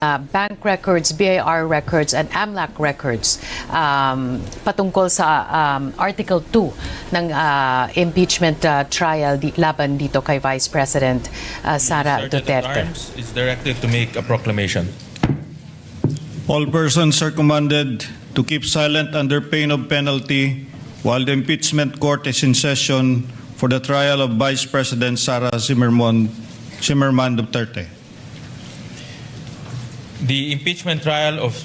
bank records, BIR records, and AMLAC records patungkol sa Article 2 ng impeachment trial laban dito kay Vice President Sara Duterte. Is directed to make a proclamation. All persons are commanded to keep silent under pain of penalty while the impeachment court is in session for the trial of Vice President Sara Zimmerman Duterte. The impeachment trial of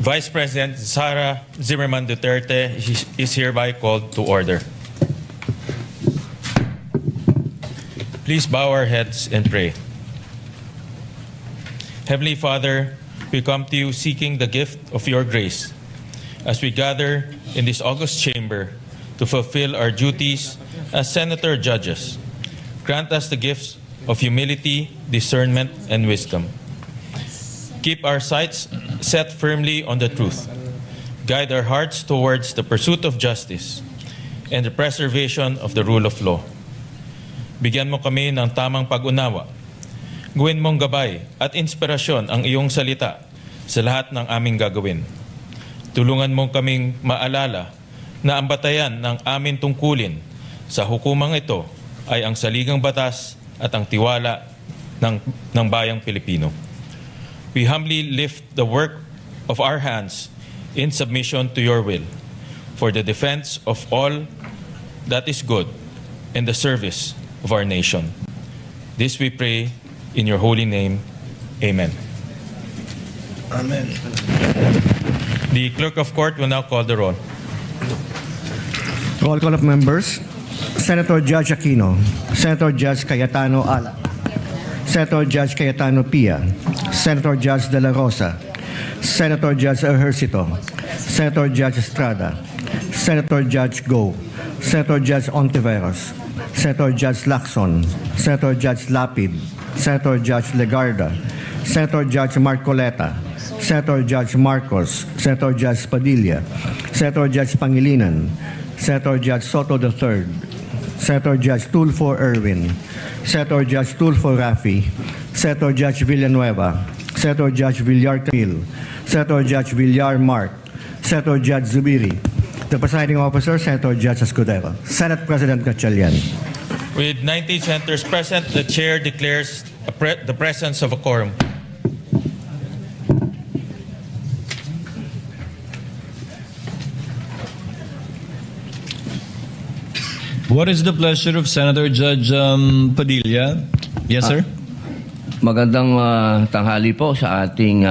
Vice President Sara Zimmerman Duterte is hereby called to order. Please bow our heads and pray. Heavenly Father, we come to you seeking the gift of your grace as we gather in this august chamber to fulfill our duties as senator judges. Grant us the gifts of humility, discernment, and wisdom. Keep our sights set firmly on the truth. Guide our hearts towards the pursuit of justice and the preservation of the rule of law. Bigyan mo kami ng tamang pag-unawa. Gawin mong gabay at inspirasyon ang iyong salita sa lahat ng aming gagawin. Tulungan mo kaming maalala na ang batayan ng aming tungkulin sa hukumang ito ay ang saligang batas at ang tiwala ng bayang Pilipino. We humbly lift the work of our hands in submission to your will for the defense of all that is good and the service of our nation. This we pray in your holy name. Amen. Amen. The clerk of court will now call the roll. Roll call of members. Senator Judge Aquino, Senator Judge Cayetano Ala, Senator Judge Cayetano Pia, Senator Judge De La Rosa, Senator Judge Ejercito, Senator Judge Estrada, Senator Judge Go, Senator Judge Ontiveros, Senator Judge Lacson, Senator Judge Lapid, Senator Judge Legarda, Senator Judge Marcoleta, Senator Judge Marcos, Senator Judge Padilla, Senator Judge Pangilinan, Senator Judge Soto III, Senator Judge Tulfo Erwin, Senator Judge Tulfo Rafi, Senator Judge Villanueva, Senator Judge Villar Camil, Senator Judge Villar Mark, Senator Judge Zubiri, the presiding officer, Senator Judge Escudero, Senate President Gatchalian. With 90 senators present, the chair declares the presence of a quorum. What is the pleasure of Senator Judge Padilla? Yes, sir. Magandang tanghali po sa ating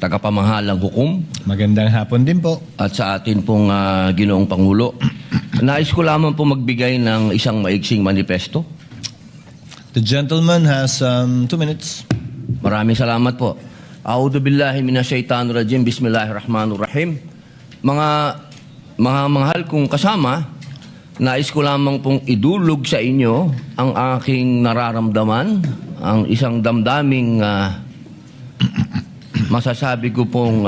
tagapamahalang hukom. Magandang hapon din po. At sa atin pong Ginoong Pangulo. Nais ko lamang po magbigay ng isang maiksing manifesto. The gentleman has 2 minutes. Maraming salamat po. A'udhu billahi minasyaitanir rajim. Bismillahirrahmanirrahim. Mga mahal kong kasama, nais ko lamang pong idulog sa inyo ang aking nararamdaman, ang isang damdaming masasabi ko pong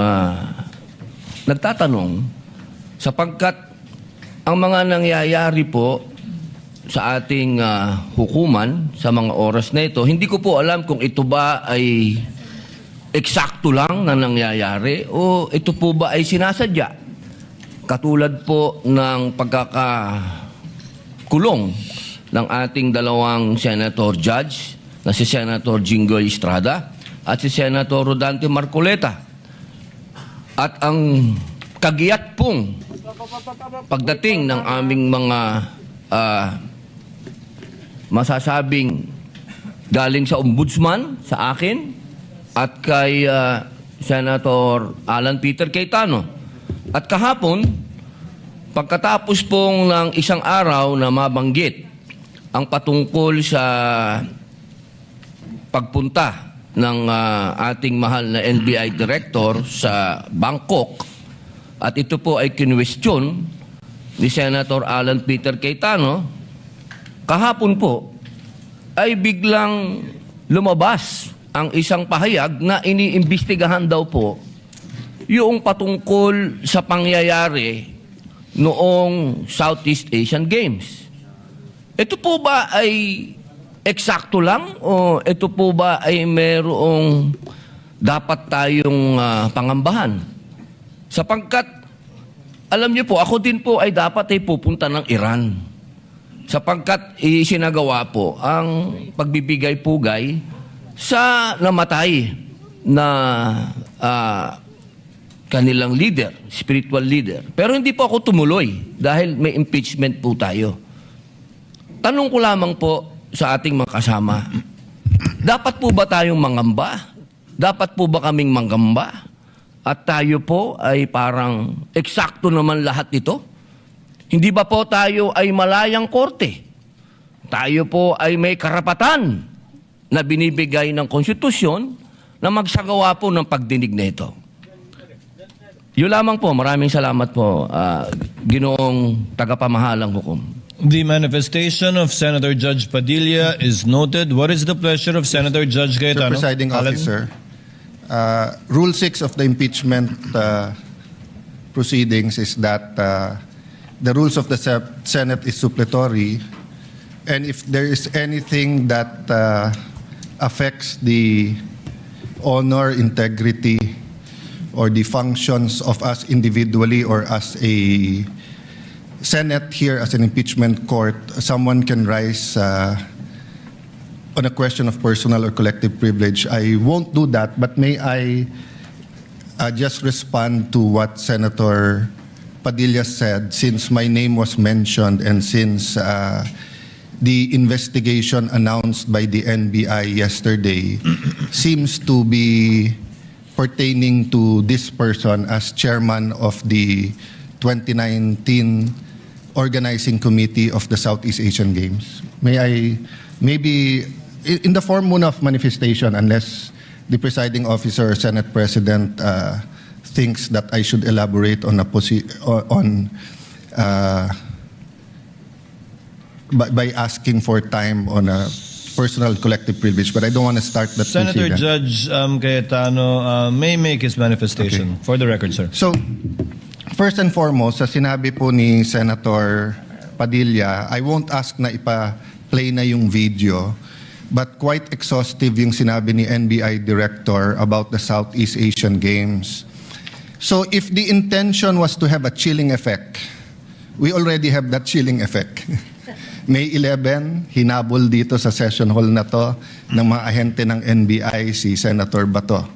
nagtatanong sapagkat ang mga nangyayari po sa ating hukuman sa mga oras na ito, hindi ko po alam kung ito ba ay eksakto lang na nangyayari o ito po ba ay sinasadya. Katulad po ng pagkakakulong ng ating dalawang senator judge na si Senator Jinggoy Estrada at si Senator Rodante Marcoleta. At ang kagiyat pong pagdating ng aming mga masasabing galing sa ombudsman sa akin at kay Senator Alan Peter Cayetano. At kahapon, pagkatapos pong ng isang araw na mabanggit ang patungkol sa pagpunta ng ating mahal na NBI Director sa Bangkok, at ito po ay kinwestiyon ni Senator Alan Peter Cayetano, kahapon po ay biglang lumabas ang isang pahayag na iniimbestigahan daw po yung patungkol sa pangyayari noong Southeast Asian Games. Ito po ba ay eksakto lang o ito po ba ay merong dapat tayong pangambahan. Sapagkat, alam niyo po, ako din po ay dapat ay pupunta ng Iran. Sapagkat isinagawa po ang pagbibigay-pugay sa namatay na kanilang leader, spiritual leader. Pero hindi po ako tumuloy dahil may impeachment po tayo. Tanong ko lamang po sa ating mga kasama, dapat po ba tayong mangamba? Dapat po ba kaming manggamba? At tayo po ay parang eksakto naman lahat ito? Hindi ba po tayo ay malayang korte? Tayo po ay may karapatan na binibigay ng konstitusyon na magsagawa po ng pagdinig na ito. Yun lamang po. Maraming salamat po, Ginoong tagapamahalang hukom. The manifestation of Senator Judge Padilla is noted. What is the pleasure of Senator Judge Mr. Cayetano? Presiding Alan? Officer, Rule 6 of the impeachment proceedings is that the rules of the Senate is suppletory, and if there is anything that affects the honor, integrity, or the functions of us individually or as a Senate here as an impeachment court, someone can rise on a question of personal or collective privilege. I won't do that, but may I just respond to what Senator Padilla said, since my name was mentioned and since the investigation announced by the NBI yesterday seems to be pertaining to this person as chairman of the 2019 organizing committee of the Southeast Asian Games. May I, maybe in the form muna of manifestation, unless the presiding officer or Senate President thinks that I should elaborate on by asking for time on a personal collective privilege, but I don't want to start that Senator proceeding. Judge Cayetano may make his manifestation. Okay. For the record, sir. So, first and foremost, sa sinabi po ni Senator Padilla, I won't ask na ipa-play na yung video, but quite exhaustive yung sinabi ni NBI Director about the Southeast Asian Games. So, if the intention was to have a chilling effect, we already have that chilling effect. May 11, hinabol dito sa session hall na to ng mga ahente ng NBI si Senator Bato.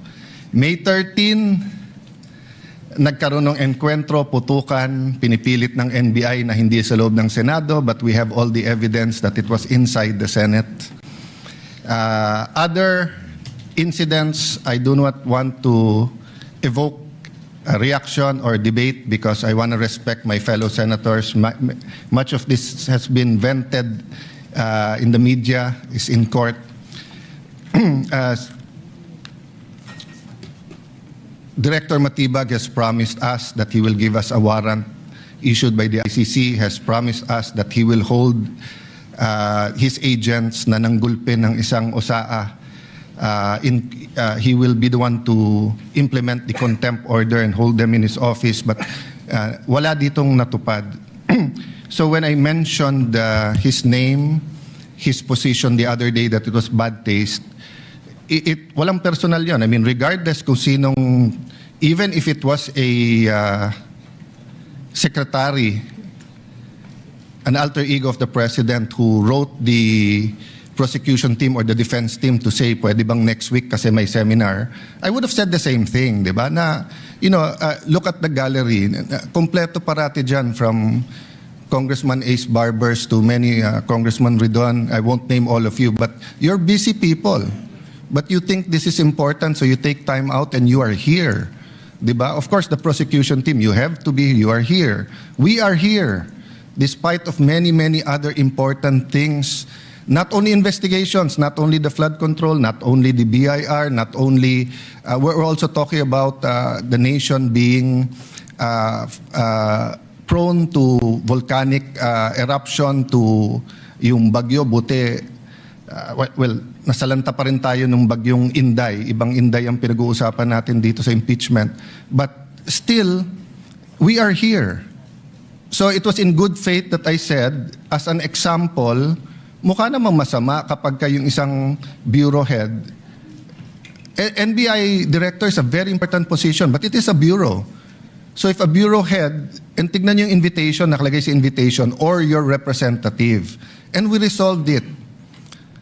May 13, nagkaroon ng enkwentro, putukan, pinipilit ng NBI na hindi sa loob ng Senado, but we have all the evidence that it was inside the Senate. Other incidents, I do not want to evoke a reaction or debate because I want to respect my fellow senators. Much of this has been vented in the media, is in court. Director Matibag has promised us that he will give us a warrant issued by the ICC, has promised us that he will hold his agents na nanggulpin ng isang OSAA. He will be the one to implement the contempt order and hold them in his office, but wala ditong natupad. So when I mentioned his name, his position the other day that it was bad taste, walang personal yun. I mean, regardless kung sinong, even if it was a secretary, an alter ego of the president who wrote the prosecution team or the defense team to say, pwede bang next week kasi may seminar, I would have said the same thing, di ba? Na, look at the gallery. Kompleto parati dyan from Congressman Ace Barbers to many Congressman Ridon. I won't name all of you, but you're busy people. But you think this is important, so you take time out and you are here. Di ba? Of course, the prosecution team, you have to be, you are here. We are here, despite of many, many other important things. Not only investigations, not only the flood control, not only the BIR, not only, we're also talking about the nation being prone to volcanic eruption, to yung bagyo, buti, well, nasalanta pa rin tayo nung bagyong Inday. Ibang Inday ang pinag-uusapan natin dito sa impeachment. But still, we are here. So it was in good faith that I said, as an example, mukha namang masama kapag kayong isang bureau head, NBI director is a very important position, but it is a bureau. So if a bureau head, and tignan yung invitation, nakalagay sa invitation, or your representative, and we resolved it.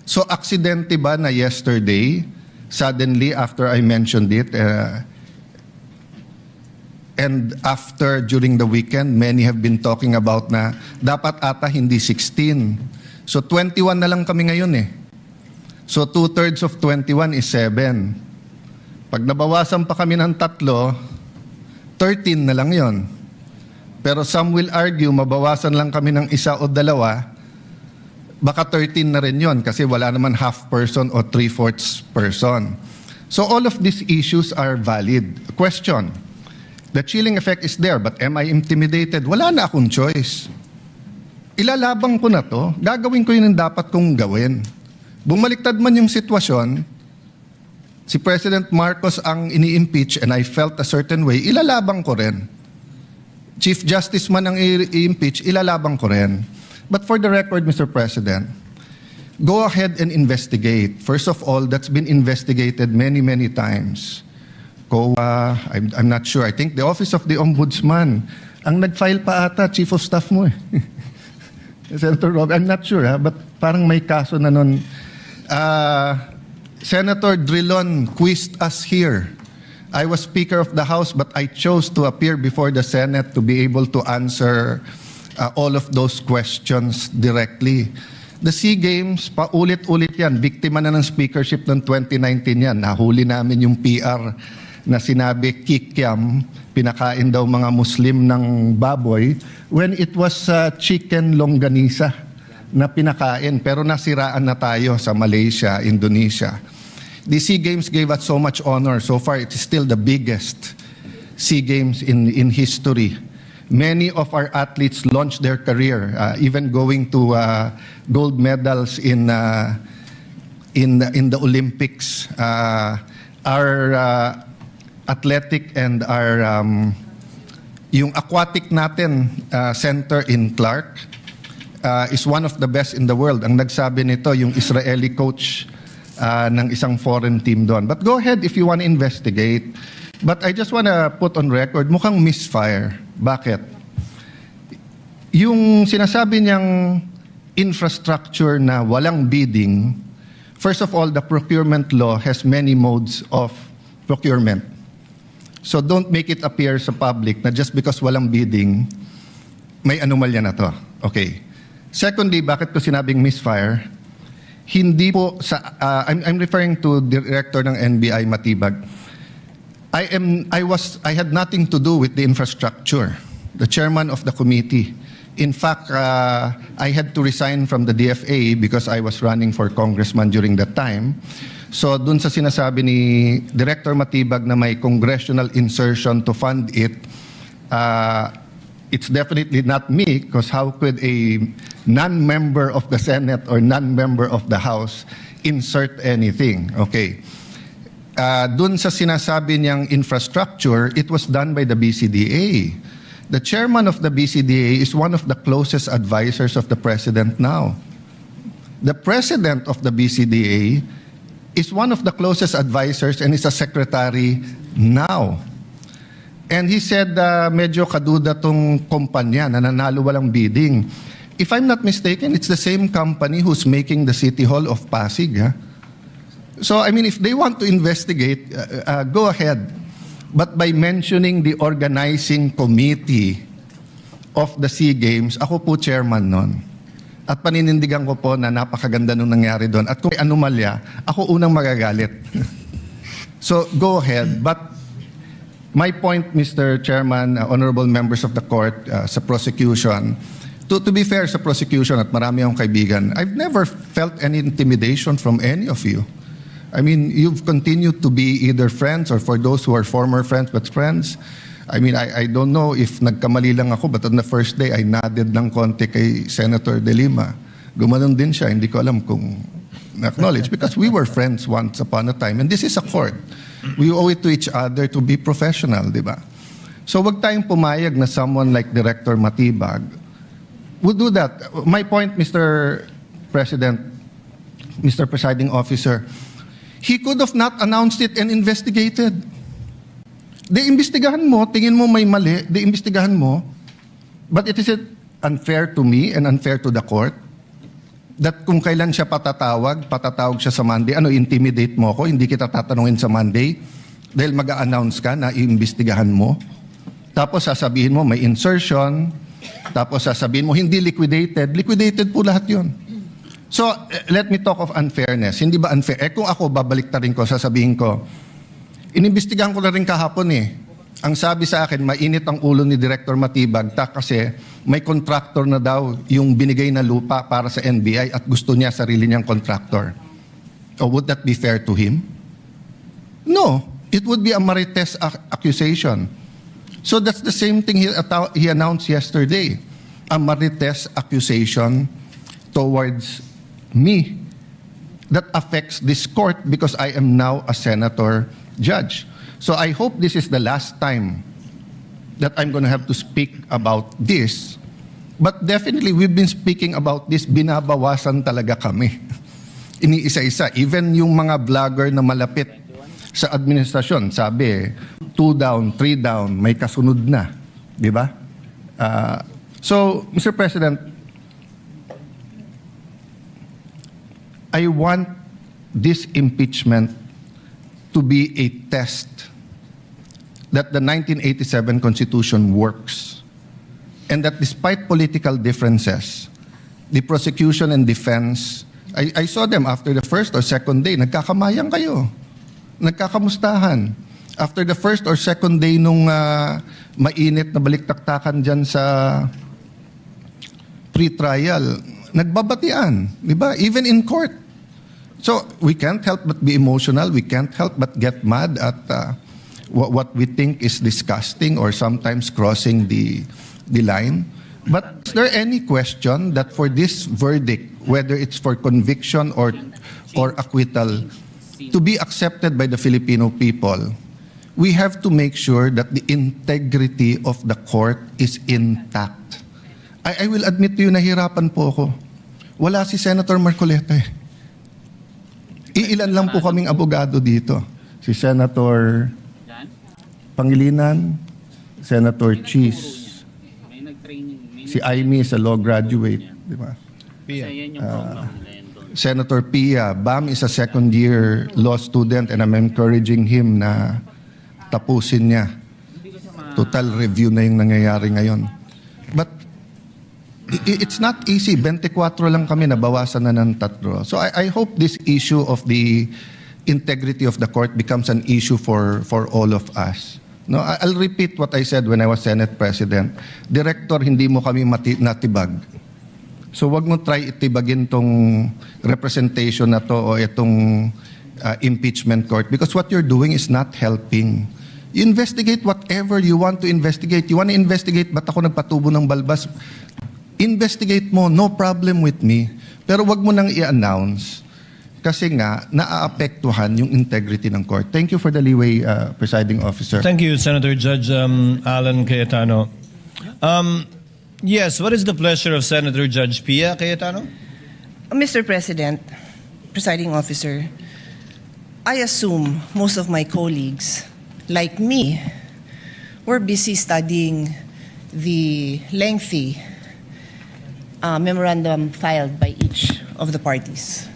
So aksidente ba na yesterday, suddenly after I mentioned it, and after during the weekend, many have been talking about na dapat ata hindi 16. So 21 na lang kami ngayon eh. So 2/3 of 21 is 7. Pag nabawasan pa kami ng 3, 13 na lang yon. Pero some will argue, mabawasan lang kami ng 1 o 2, baka 13 na rin yon kasi wala naman half person o 3/4 person. So all of these issues are valid. Question, the chilling effect is there, but am I intimidated? Wala na akong choice. Ilalabang ko na to, gagawin ko yun ang dapat kong gawin. Bumaliktad man yung sitwasyon, si President Marcos ang ini-impeach and I felt a certain way, ilalabang ko rin. Chief Justice man ang i-impeach, ilalabang ko rin. But for the record, Mr. President, go ahead and investigate. First of all, that's been investigated many, many times. I'm not sure. I think the Office of the Ombudsman, ang nag-file pa ata, Chief of Staff mo eh. Senator Rob, I'm not sure but parang may kaso na nun. Senator Drilon quizzed us here. I was Speaker of the House, but I chose to appear before the Senate to be able to answer all of those questions directly. The SEA Games, paulit-ulit yan. Biktima na ng speakership ng 2019 yan. Nahuli namin yung PR na sinabi kikiam, pinakain daw mga Muslim ng baboy, when it was chicken longganisa na pinakain. Pero nasiraan na tayo sa Malaysia, Indonesia. The SEA Games gave us so much honor. So far, it is still the biggest SEA Games in history. Many of our athletes launched their career, even going to gold medals in the Olympics. Our athletic and our yung aquatic natin center in Clark is one of the best in the world. Ang nagsabi nito yung Israeli coach ng isang foreign team doon. But go ahead if you want to investigate. But I just want to put on record, mukhang misfire. Bakit? Yung sinasabi niyang infrastructure na walang bidding, first of all, the procurement law has many modes of procurement. So don't make it appear sa public na just because walang bidding, may anomalya na to. Okay. Secondly, bakit ko sinabing misfire? Hindi po sa I'm referring to Director ng NBI Matibag. I had nothing to do with the infrastructure. The chairman of the committee. In fact, I had to resign from the DFA because I was running for congressman during that time. So dun sa sinasabi ni Director Matibag na may congressional insertion to fund it, it's definitely not me because how could a non-member of the Senate or non-member of the House insert anything? Okay. Dun sa sinasabi niyang infrastructure, it was done by the BCDA. The chairman of the BCDA is one of the closest advisors of the president now. The president of the BCDA is one of the closest advisors and is a secretary now. And he said, medyo kaduda tong kumpanya na nanalo walang bidding. If I'm not mistaken, it's the same company who's making the City Hall of Pasig. Huh? So, I mean, if they want to investigate, go ahead. But by mentioning the organizing committee of the SEA Games, ako po chairman nun. At paninindigan ko po na napakaganda nung nangyari doon. At kung may anomalya, ako unang magagalit. So, go ahead. But my point, Mr. Chairman, honorable members of the court, sa prosecution, to be fair sa prosecution at marami akong kaibigan, I've never felt any intimidation from any of you. I mean, you've continued to be either friends or for those who are former friends but friends. I mean, I don't know if nagkamali lang ako, but on the first day, I nodded ng konti kay Senator De Lima. Gumanon din siya, hindi ko alam kung na-acknowledge because we were friends once upon a time and this is a court. We owe it to each other to be professional, di ba? So wag tayong pumayag na someone like Director Matibag would do that. My point, Mr. President, Mr. Presiding Officer, He could have not announced it and investigated. Imbestigahan mo, tingin mo may mali, imbestigahan mo. But it is unfair to me and unfair to the court that kung kailan siya patatawag siya sa Monday, intimidate mo ako, hindi kita tatanungin sa Monday dahil mag-a-announce ka na iimbestigahan mo. Tapos sasabihin mo may insertion, tapos sasabihin mo hindi liquidated po lahat yun. So, let me talk of unfairness. Hindi ba unfair? Kung ako, babaliktarin ko, sasabihin ko, inimbestigahan ko na rin kahapon Ang sabi sa akin, mainit ang ulo ni Director Matibag kasi may contractor na daw yung binigay na lupa para sa NBI at gusto niya sarili niyang contractor. Would that be fair to him? No. It would be a marites accusation. So that's the same thing he announced yesterday. A marites accusation towards me that affects this court because I am now a senator judge. So I hope this is the last time that I'm going to have to speak about this. But definitely, we've been speaking about this, binabawasan talaga kami. Iniisa-isa. Even yung mga vlogger na malapit sa administrasyon, sabi, 2 down, 3 down, may kasunod na. Di ba? So, Mr. President, I want this impeachment to be a test that the 1987 Constitution works and that despite political differences, the prosecution and defense, I saw them after the first or second day, nagkakamayang kayo, nagkakamustahan. After the first or second day nung mainit na baliktaktakan dyan sa pre-trial, nagbabatian, di ba? Even in court. So we can't help but be emotional. We can't help but get mad at what we think is disgusting or sometimes crossing the line. But is there any question that for this verdict, whether it's for conviction or acquittal, to be accepted by the Filipino people, we have to make sure that the integrity of the court is intact. I will admit to you, nahirapan po ako. Wala si Senator Marcoleta Iilan lang po kaming abogado dito. Si Senator Pangilinan, Senator Cheese, si Aimee is a law graduate, di ba? Senator Pia, Bam is a second-year law student and I'm encouraging him na tapusin niya. Total review na yung nangyayari ngayon. But it's not easy. 24 lang kami, nabawasan na ng 3. So I hope this issue of the integrity of the court becomes an issue for all of us. No, I'll repeat what I said when I was Senate President. Director, hindi mo kami natibag. So wag mo try itibagin tong representation na to o itong impeachment court because what you're doing is not helping. You investigate whatever you want to investigate. You want to investigate, ba't ako nagpatubo ng balbas? Investigate mo, no problem with me. Pero wag mo nang i-announce kasi nga naaapektuhan yung integrity ng court. Thank you for the leeway, Presiding Officer. Thank you, Senator Judge Alan Cayetano. Yes, what is the pleasure of Senator Judge Pia Cayetano? Mr. President, Presiding Officer, I assume most of my colleagues, like me, were busy studying the lengthy memorandum filed by each of the parties.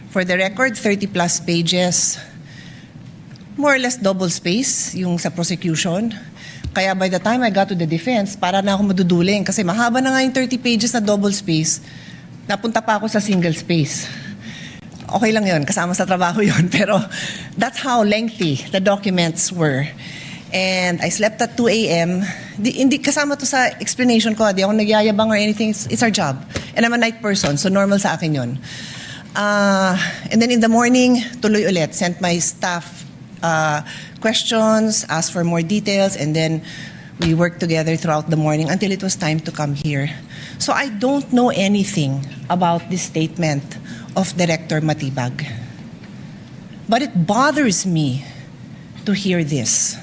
For the record, 30-plus pages, more or less double space yung sa prosecution. Kaya by the time I got to the defense, para na ako maduduling kasi mahaba na nga yung 30 pages na double space, napunta pa ako sa single space. Okay lang yun, kasama sa trabaho yun. Pero that's how lengthy the documents were. And I slept at 2 a.m. Hindi kasama to sa explanation ko. Di ako nagyayabang or anything. It's our job. And I'm a night person, so normal sa akin yun. And then in the morning, tuloy ulit. Sent my staff questions, asked for more details, and then we worked together throughout the morning until it was time to come here. So I don't know anything about this statement of Director Matibag. But it bothers me to hear this.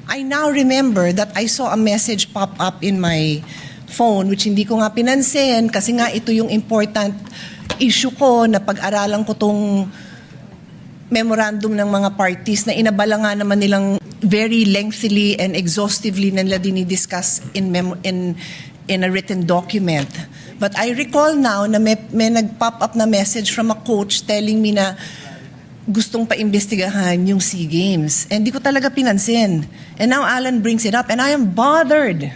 I now remember that I saw a message pop up in my phone which hindi ko nga pinansin kasi nga ito yung important issue ko na pag-aralan ko tong memorandum ng mga parties na inabala nga naman nilang very lengthily and exhaustively na nila dinidiscuss in a written document. But I recall now na may nag-pop up na message from a coach telling me na gustong paimbestigahan yung SEA Games. And di ko talaga pinansin. And now Alan brings it up and I am bothered.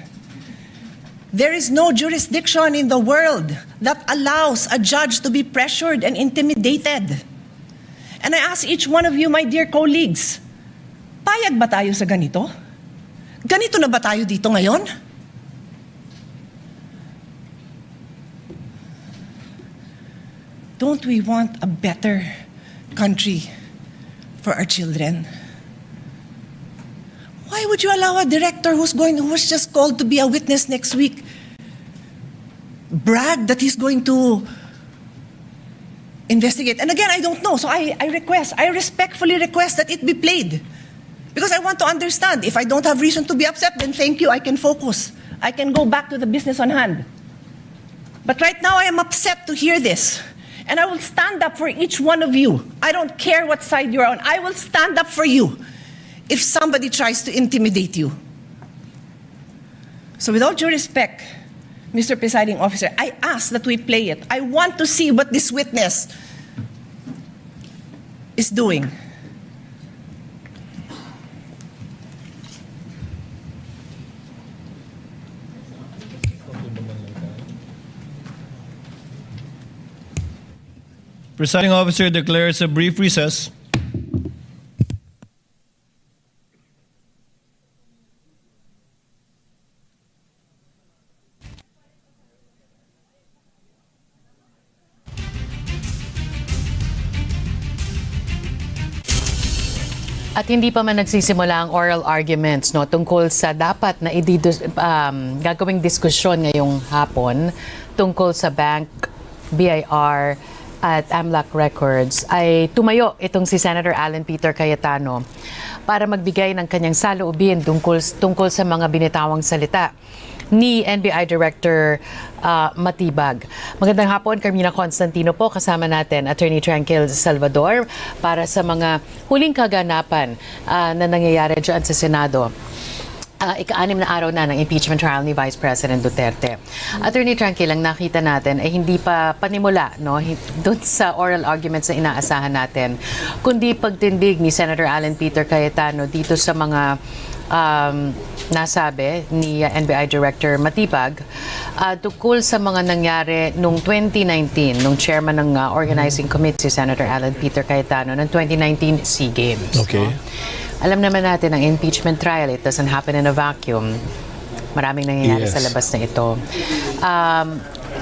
There is no jurisdiction in the world that allows a judge to be pressured and intimidated. And I ask each one of you, my dear colleagues, payag ba tayo sa ganito? Ganito na ba tayo dito ngayon? Don't we want a better country for our children? Why would you allow a director who's just called to be a witness next week brag that he's going to investigate? And again, I don't know. So I respectfully request that it be played. Because I want to understand. If I don't have reason to be upset, then thank you, I can focus. I can go back to the business on hand. But right now, I am upset to hear this. And I will stand up for each one of you. I don't care what side you're on. I will stand up for you if somebody tries to intimidate you. So with all due respect, Mr. Presiding Officer, I ask that we play it. I want to see what this witness is doing. Presiding Officer declares a brief recess. At hindi pa man nagsisimula ang oral arguments tungkol sa dapat na gagawing diskusyon ngayong hapon tungkol sa bank, BIR at AMLAC records, ay tumayo itong si Senator Alan Peter Cayetano para magbigay ng kanyang saloobin tungkol sa mga binitawang salita ni NBI Director Matibag. Magandang hapon, Carmina Constantino po. Kasama natin Attorney Tranquil Salvador para sa mga huling kaganapan na nangyayari dyan sa Senado. Ika-6 na araw na ng impeachment trial ni Vice President Duterte. Attorney Tranquil, ang nakita natin ay hindi pa panimula doon sa oral arguments na inaasahan natin, kundi pagtindig ni Senator Alan Peter Cayetano dito sa mga nasabi ni NBI Director Matibag tungkol sa mga nangyari noong 2019, nung chairman ng organizing committee si Senator Alan Peter Cayetano ng 2019 SEA Games. Okay. Alam naman natin ang impeachment trial, it doesn't happen in a vacuum. Maraming nangyayari sa labas na ito.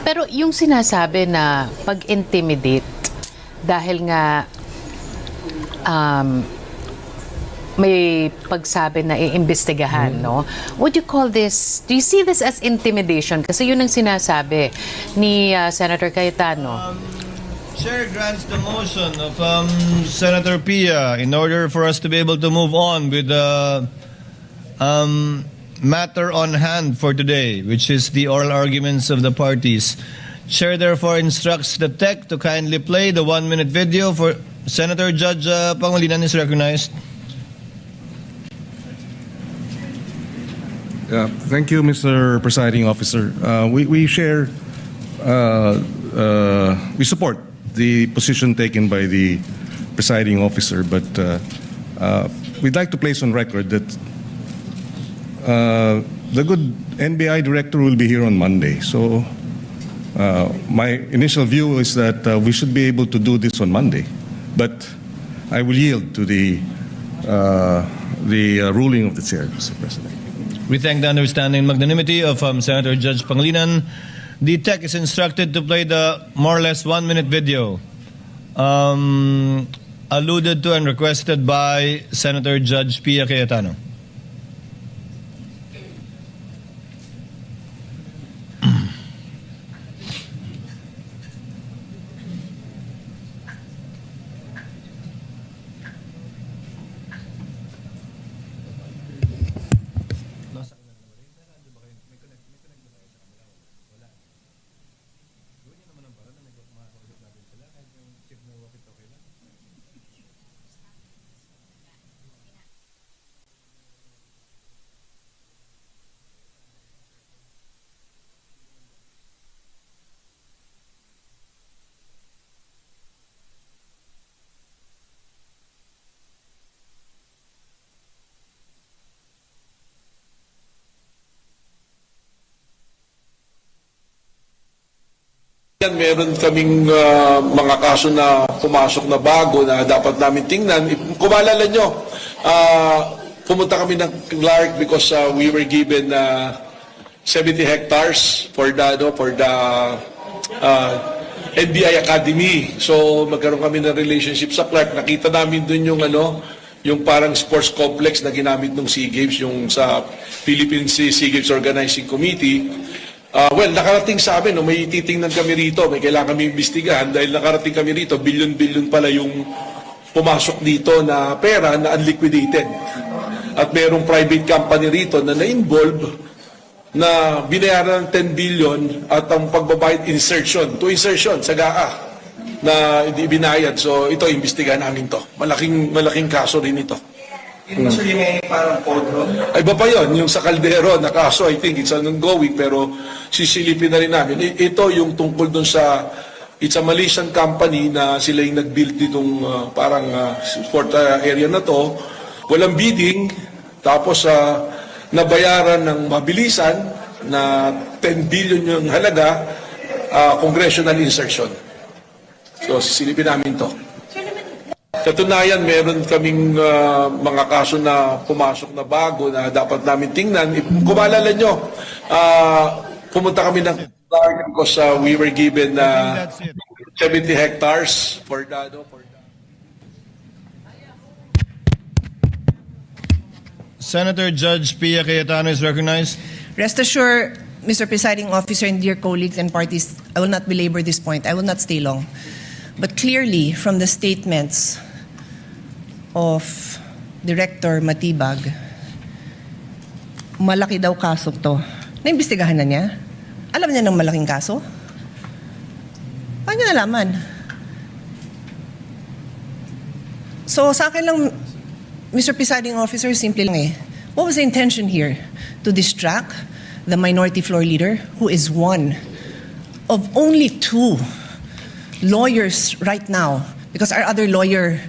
Pero yung sinasabi na pag-intimidate dahil nga may pagsabi na iimbestigahan, no? Would you call this, do you see this as intimidation? Kasi yun ang sinasabi ni Senator Cayetano. Chair grants the motion of Senator Pia in order for us to be able to move on with the matter on hand for today, which is the oral arguments of the parties. Chair therefore instructs the tech to kindly play the 1-minute video for Senator Judge Pangilinan is recognized. Thank you, Mr. Presiding Officer. We share, we support the position taken by the presiding officer, but we'd like to place on record that the good NBI director will be here on Monday. So my initial view is that we should be able to do this on Monday, but I will yield to the ruling of the chair, Mr. President. We thank the understanding and magnanimity of Senator Judge Pangilinan. The tech is instructed to play the more or less 1-minute video alluded to and requested by Senator Judge Pia Cayetano. Meron kaming mga kaso na pumasok na bago na dapat namin tingnan. Kung maalala nyo, pumunta kami ng Clark because we were given 70 hectares for the NBI Academy. So magkaroon kami ng relationship sa Clark. Nakita namin dun yung parang sports complex na ginamit ng SEA Games, yung sa Philippine SEA Games Organizing Committee. Well, nakarating sa amin, may titingnan kami rito, may kailangan kami imbestigahan dahil nakarating kami rito, bilyon-bilyon pala yung pumasok dito na pera na unliquidated. At mayroong private company rito na na-involve na binayaran ng 10 billion at ang pagbabayad insertion sa GAA na hindi binayad. So ito, imbestigahan namin to. Malaking kaso rin ito. Yung parang code. Ay, iba pa yun, yung sa Caldero na kaso, I think it's ongoing, pero sisilipin na rin namin. Ito yung tungkol dun sa, it's a Malaysian company na sila yung nag-build ditong sport area na to. Walang bidding, tapos nabayaran ng mabilisan na 10 billion yung halaga, congressional insertion. So, sisilipin namin to. Katunayan, meron kaming mga kaso na pumasok na bago na dapat namin tingnan. Kung maalala nyo, pumunta kami ng Clark because we were given 70 hectares for Senator Judge Pia Cayetano is recognized. Rest assured, Mr. Presiding Officer and dear colleagues and parties, I will not belabor this point. I will not stay long. But clearly, from the statements of Director Matibag, malaki daw kaso to. Naimbestigahan na niya? Alam niya ng malaking kaso? Paano niya nalaman? So sa akin lang, Mr. Presiding Officer, simple lang eh. What was the intention here? To distract the minority floor leader, who is one of only two lawyers right now, because our other lawyer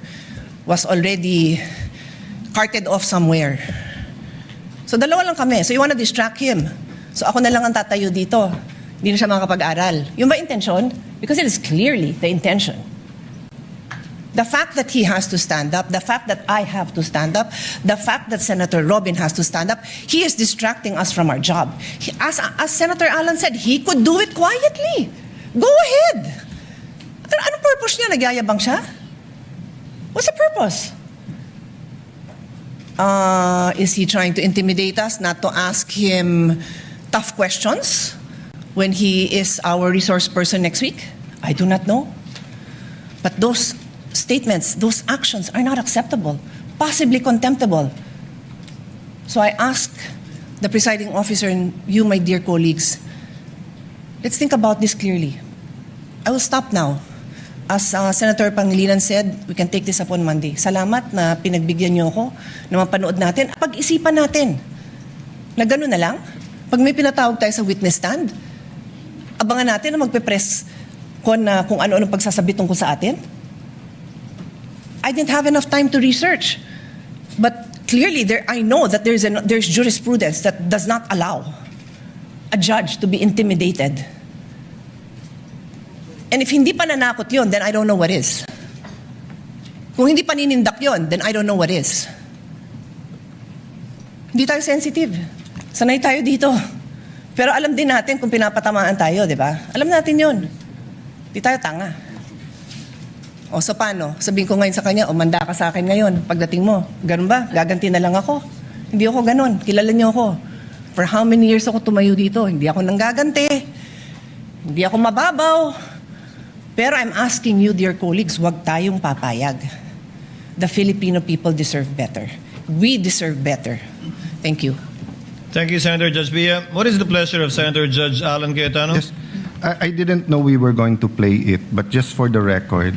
was already carted off somewhere. So dalawa lang kami. So you wanna distract him. So ako na lang ang tatayo dito. Hindi na siya makakapag-aral. Yung ba intention? Because it is clearly the intention. The fact that he has to stand up, the fact that I have to stand up, the fact that Senator Robin has to stand up, he is distracting us from our job. As Senator Alan said, he could do it quietly. Go ahead. Anong purpose niya? Nagyayabang siya? What's the purpose? Is he trying to intimidate us not to ask him tough questions when he is our resource person next week? I do not know. But those statements, those actions are not acceptable, possibly contemptible. So I ask the presiding officer and you, my dear colleagues, let's think about this clearly. I will stop now. As Senator Pangilinan said, we can take this up on Monday. Salamat na pinagbigyan niyo ako na mapanood natin. Pag-isipan natin na gano'n na lang. Pag may pinatawag tayo sa witness stand, abangan natin na magpe-press kung ano-ano pagsasabi tungkol sa atin. I didn't have enough time to research. But clearly, I know that there's jurisprudence that does not allow a judge to be intimidated. And if hindi pa nanakot yun, then I don't know what is. Kung hindi pa ninindak yun, then I don't know what is. Hindi tayo sensitive. Sanay tayo dito. Pero alam din natin kung pinapatamaan tayo, di ba? Alam natin yun. Hindi tayo tanga. O so paano? Sabihin ko ngayon sa kanya, manda ka sa akin ngayon, pagdating mo. Ganun ba? Gaganti na lang ako. Hindi ako ganun. Kilala niyo ako. For how many years ako tumayo dito? Hindi ako nanggaganti. Hindi ako mababaw. Pero I'm asking you, dear colleagues, huwag tayong papayag. The Filipino people deserve better. We deserve better. Thank you. Thank you, Senator Judge Pia. What is the pleasure of Senator Judge Alan Cayetano? Yes, I didn't know we were going to play it, but just for the record,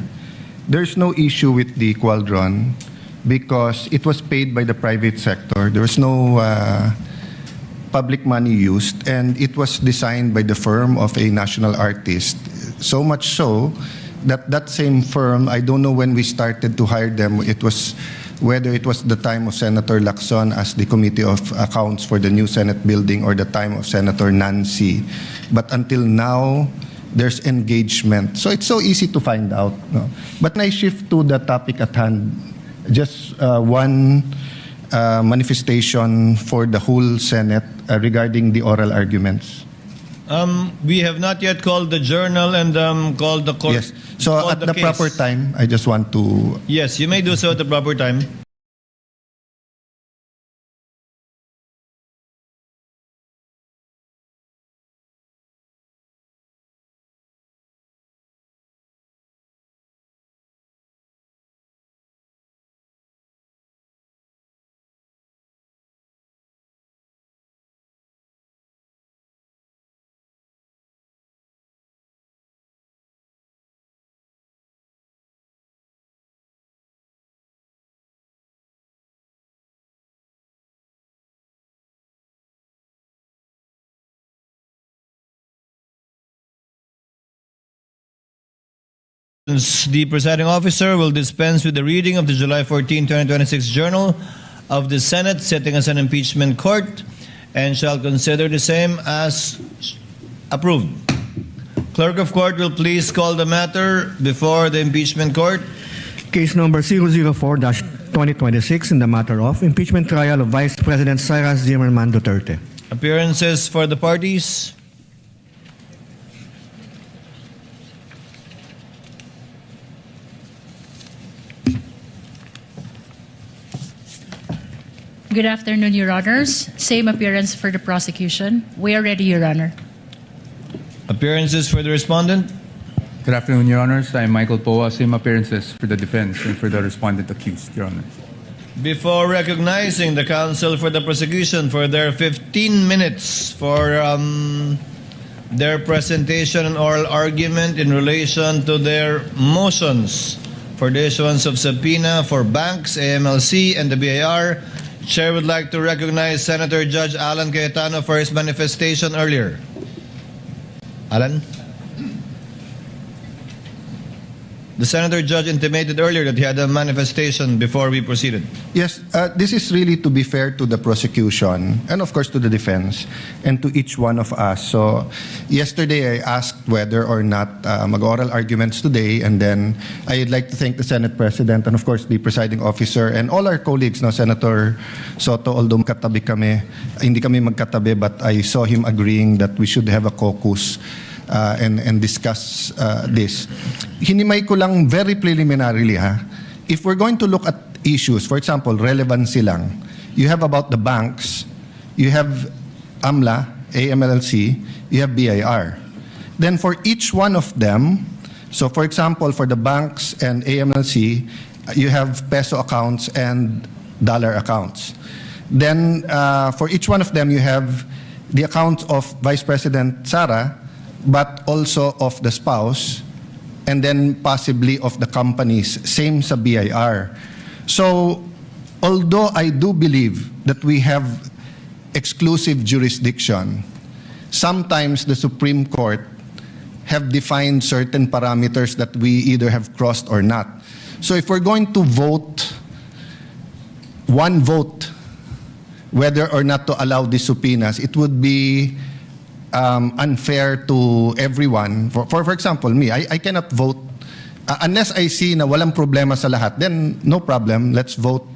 there's no issue with the Qualdron because it was paid by the private sector. There was no public money used, and it was designed by the firm of a national artist. So much so that that same firm, I don't know when we started to hire them, whether it was the time of Senator Lacson as the Committee of Accounts for the new Senate building or the time of Senator Nancy. But until now, there's engagement. So it's so easy to find out. No? But when I shift to the topic at hand, just one manifestation for the whole Senate regarding the oral arguments. We have not yet called the journal and called the court. Yes. So called at the case. proper time, I just want to... Yes, you may do so at the proper time. The presiding officer will dispense with the reading of the July 14, 2026 Journal of the Senate sitting as an impeachment court and shall consider the same as approved. Clerk of court will please call the matter before the impeachment court. Case number 004-2026 in the matter of impeachment trial of Vice President Sara Zimmerman Duterte. Appearances for the parties. Good afternoon, Your Honors. Same appearance for the prosecution. We are ready, Your Honor. Appearances for the respondent. Good afternoon, Your Honors. I am Michael Poa. Same appearances for the defense and for the respondent accused, Your Honor. Before recognizing the counsel for the prosecution for their 15 minutes for their presentation and oral argument in relation to their motions for the issuance of subpoena for banks, AMLC, and the BIR, Chair would like to recognize Senator Judge Alan Cayetano for his manifestation earlier. Alan? The Senator Judge intimated earlier that he had a manifestation before we proceeded. Yes, this is really to be fair to the prosecution and of course to the defense and to each one of us. So yesterday I asked whether or not mag-oral arguments today, and then I'd like to thank the Senate President and of course the presiding officer and all our colleagues, no, Senator Soto, although magkatabi kami, hindi kami magkatabi, but I saw him agreeing that we should have a caucus and discuss this. Hinimay ko lang very preliminarily, ha. If we're going to look at issues, for example, relevancy lang, you have about the banks, you have AMLA, AMLC, you have BIR. Then for each one of them, so for example, for the banks and AMLC, you have peso accounts and dollar accounts. Then for each one of them, you have the accounts of Vice President Sara, but also of the spouse, and then possibly of the companies, same sa BIR. So, although I do believe that we have exclusive jurisdiction, sometimes the Supreme Court have defined certain parameters that we either have crossed or not. So if we're going to vote, one vote, whether or not to allow these subpoenas, it would be unfair to everyone. For example, me, I cannot vote unless I see na walang problema sa lahat. Then no problem, let's vote.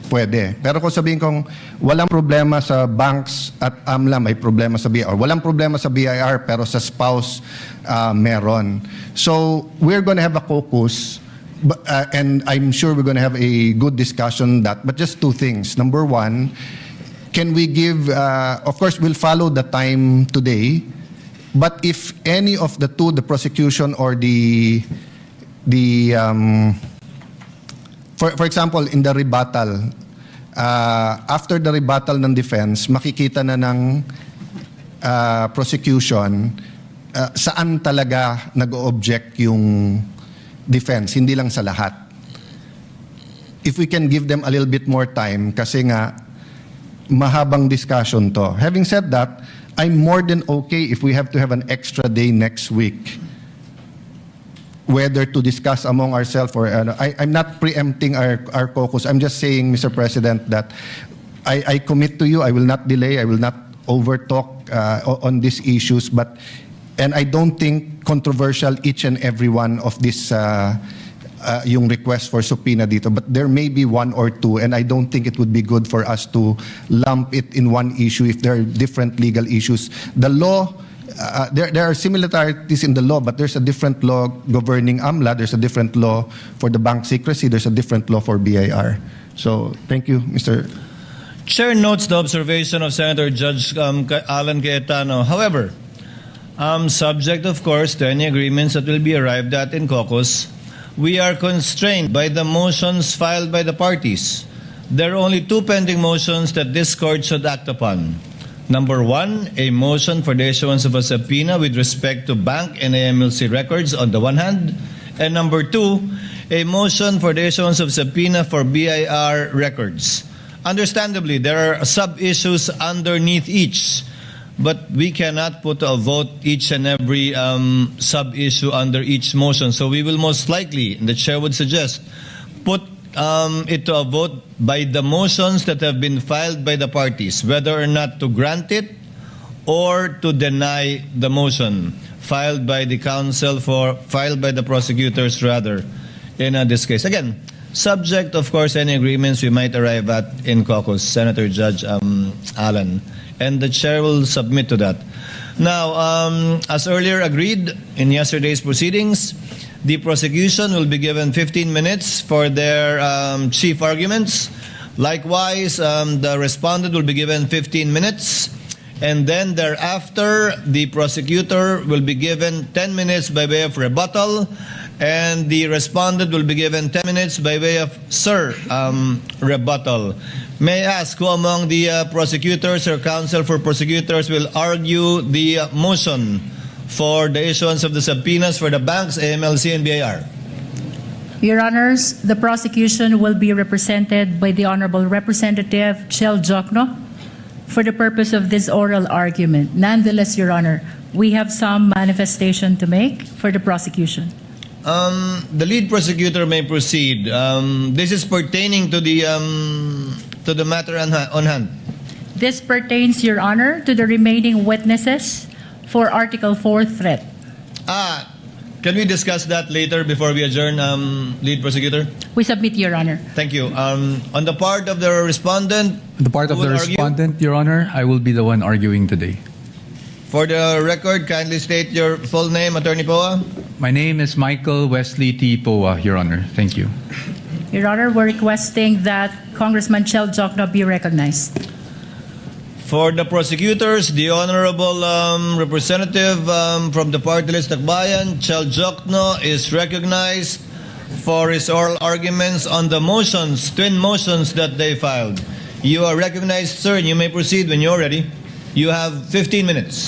Pwede. Pero kung sabihin kong walang problema sa banks at AMLA, may problema sa BIR. Walang problema sa BIR pero sa spouse meron. So we're going to have a caucus, and I'm sure we're going to have a good discussion on that. But just two things. Number one, can we give, of course, we'll follow the time today, but if any of the two, the prosecution or for example, in the rebuttal, after the rebuttal ng defense, makikita na ng prosecution saan talaga nag-object yung defense, hindi lang sa lahat. If we can give them a little bit more time, kasi nga, mahabang discussion to. Having said that, I'm more than okay if we have to have an extra day next week, whether to discuss among ourselves or I'm not preempting our caucus. I'm just saying, Mr. President, that I commit to you, I will not delay, I will not overtalk on these issues, but And I don't think controversial each and every one of this yung request for subpoena dito, but there may be one or two, and I don't think it would be good for us to lump it in one issue if there are different legal issues. The law, there are similarities in the law, but there's a different law governing AMLA, there's a different law for the bank secrecy, there's a different law for BIR. So, thank you, Mr. Chair notes the observation of Senator Judge Alan Cayetano. However, subject, of course, to any agreements that will be arrived at in caucus, we are constrained by the motions filed by the parties. There are only two pending motions that this court should act upon. Number one, a motion for the issuance of a subpoena with respect to bank and AMLC records on the one hand, and number two, a motion for the issuance of subpoena for BIR records. Understandably, there are sub-issues underneath each, but we cannot put to a vote each and every sub-issue under each motion. So we will most likely, and the chair would suggest, put it to a vote by the motions that have been filed by the parties, whether or not to grant it or to deny the motion filed by the prosecutors rather in this case. Again, subject, of course, any agreements we might arrive at in caucus, Senator Judge Allen. And the chair will submit to that. Now, as earlier agreed in yesterday's proceedings, the prosecution will be given 15 minutes for their chief arguments. Likewise, the respondent will be given 15 minutes. And then thereafter, the prosecutor will be given 10 minutes by way of rebuttal. And the respondent will be given 10 minutes by way of rebuttal. May I ask who among the prosecutors or counsel for prosecutors will argue the motion for the issuance of the subpoenas for the banks, AMLC, and BIR? Your Honors, the prosecution will be represented by the Honorable Representative Chel Jokno for the purpose of this oral argument. Nonetheless, Your Honor, we have some manifestation to make for the prosecution. The lead prosecutor may proceed. This is pertaining to the matter on hand. This pertains, Your Honor, to the remaining witnesses for Article 4 threat. Can we discuss that later before we adjourn, lead prosecutor? We submit, Your Honor. Thank you. On the part of the respondent, The part of who the will argue? respondent, Your Honor, I will be the one arguing today. For the record, kindly state your full name, Attorney Poa. My name is Michael Wesley T. Poa, Your Honor. Thank you. Your Honor, we're requesting that Congressman Chel Jokno be recognized. For the prosecutors, the Honorable Representative from the party list Akbayan, Chel Jokno, is recognized for his oral arguments on the motions, twin motions that they filed. You are recognized, sir, and you may proceed when you're ready. You have 15 minutes.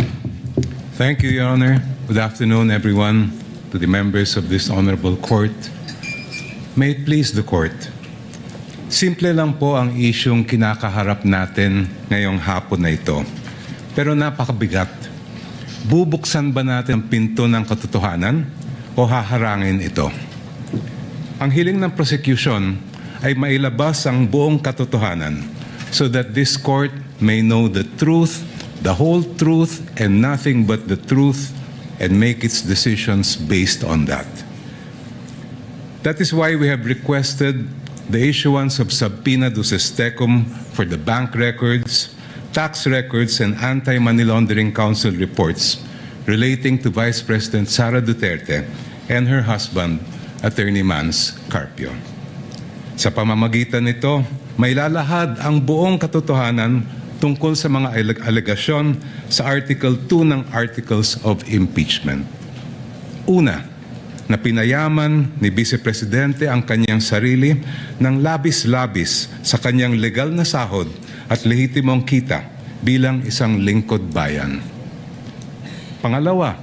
Thank you, Your Honor. Good afternoon, everyone, to the members of this honorable court. May it please the court. Simple lang po ang isyong kinakaharap natin ngayong hapon na ito. Pero napakabigat. Bubuksan ba natin ang pinto ng katotohanan o haharangin ito? Ang hiling ng prosecution ay mailabas ang buong katotohanan so that this court may know the truth, the whole truth, and nothing but the truth, and make its decisions based on that. That is why we have requested the issuance of subpoena duces tecum for the bank records, tax records, and anti-money laundering council reports relating to Vice President Sara Duterte and her husband, Attorney Mans Carpio. Sa pamamagitan nito, may lalahad ang buong katotohanan tungkol sa mga alegasyon sa Article 2 ng Articles of Impeachment. Una, na pinayaman ni Vice Presidente ang kanyang sarili ng labis-labis sa kanyang legal na sahod at lehitimong kita bilang isang lingkod bayan. Pangalawa,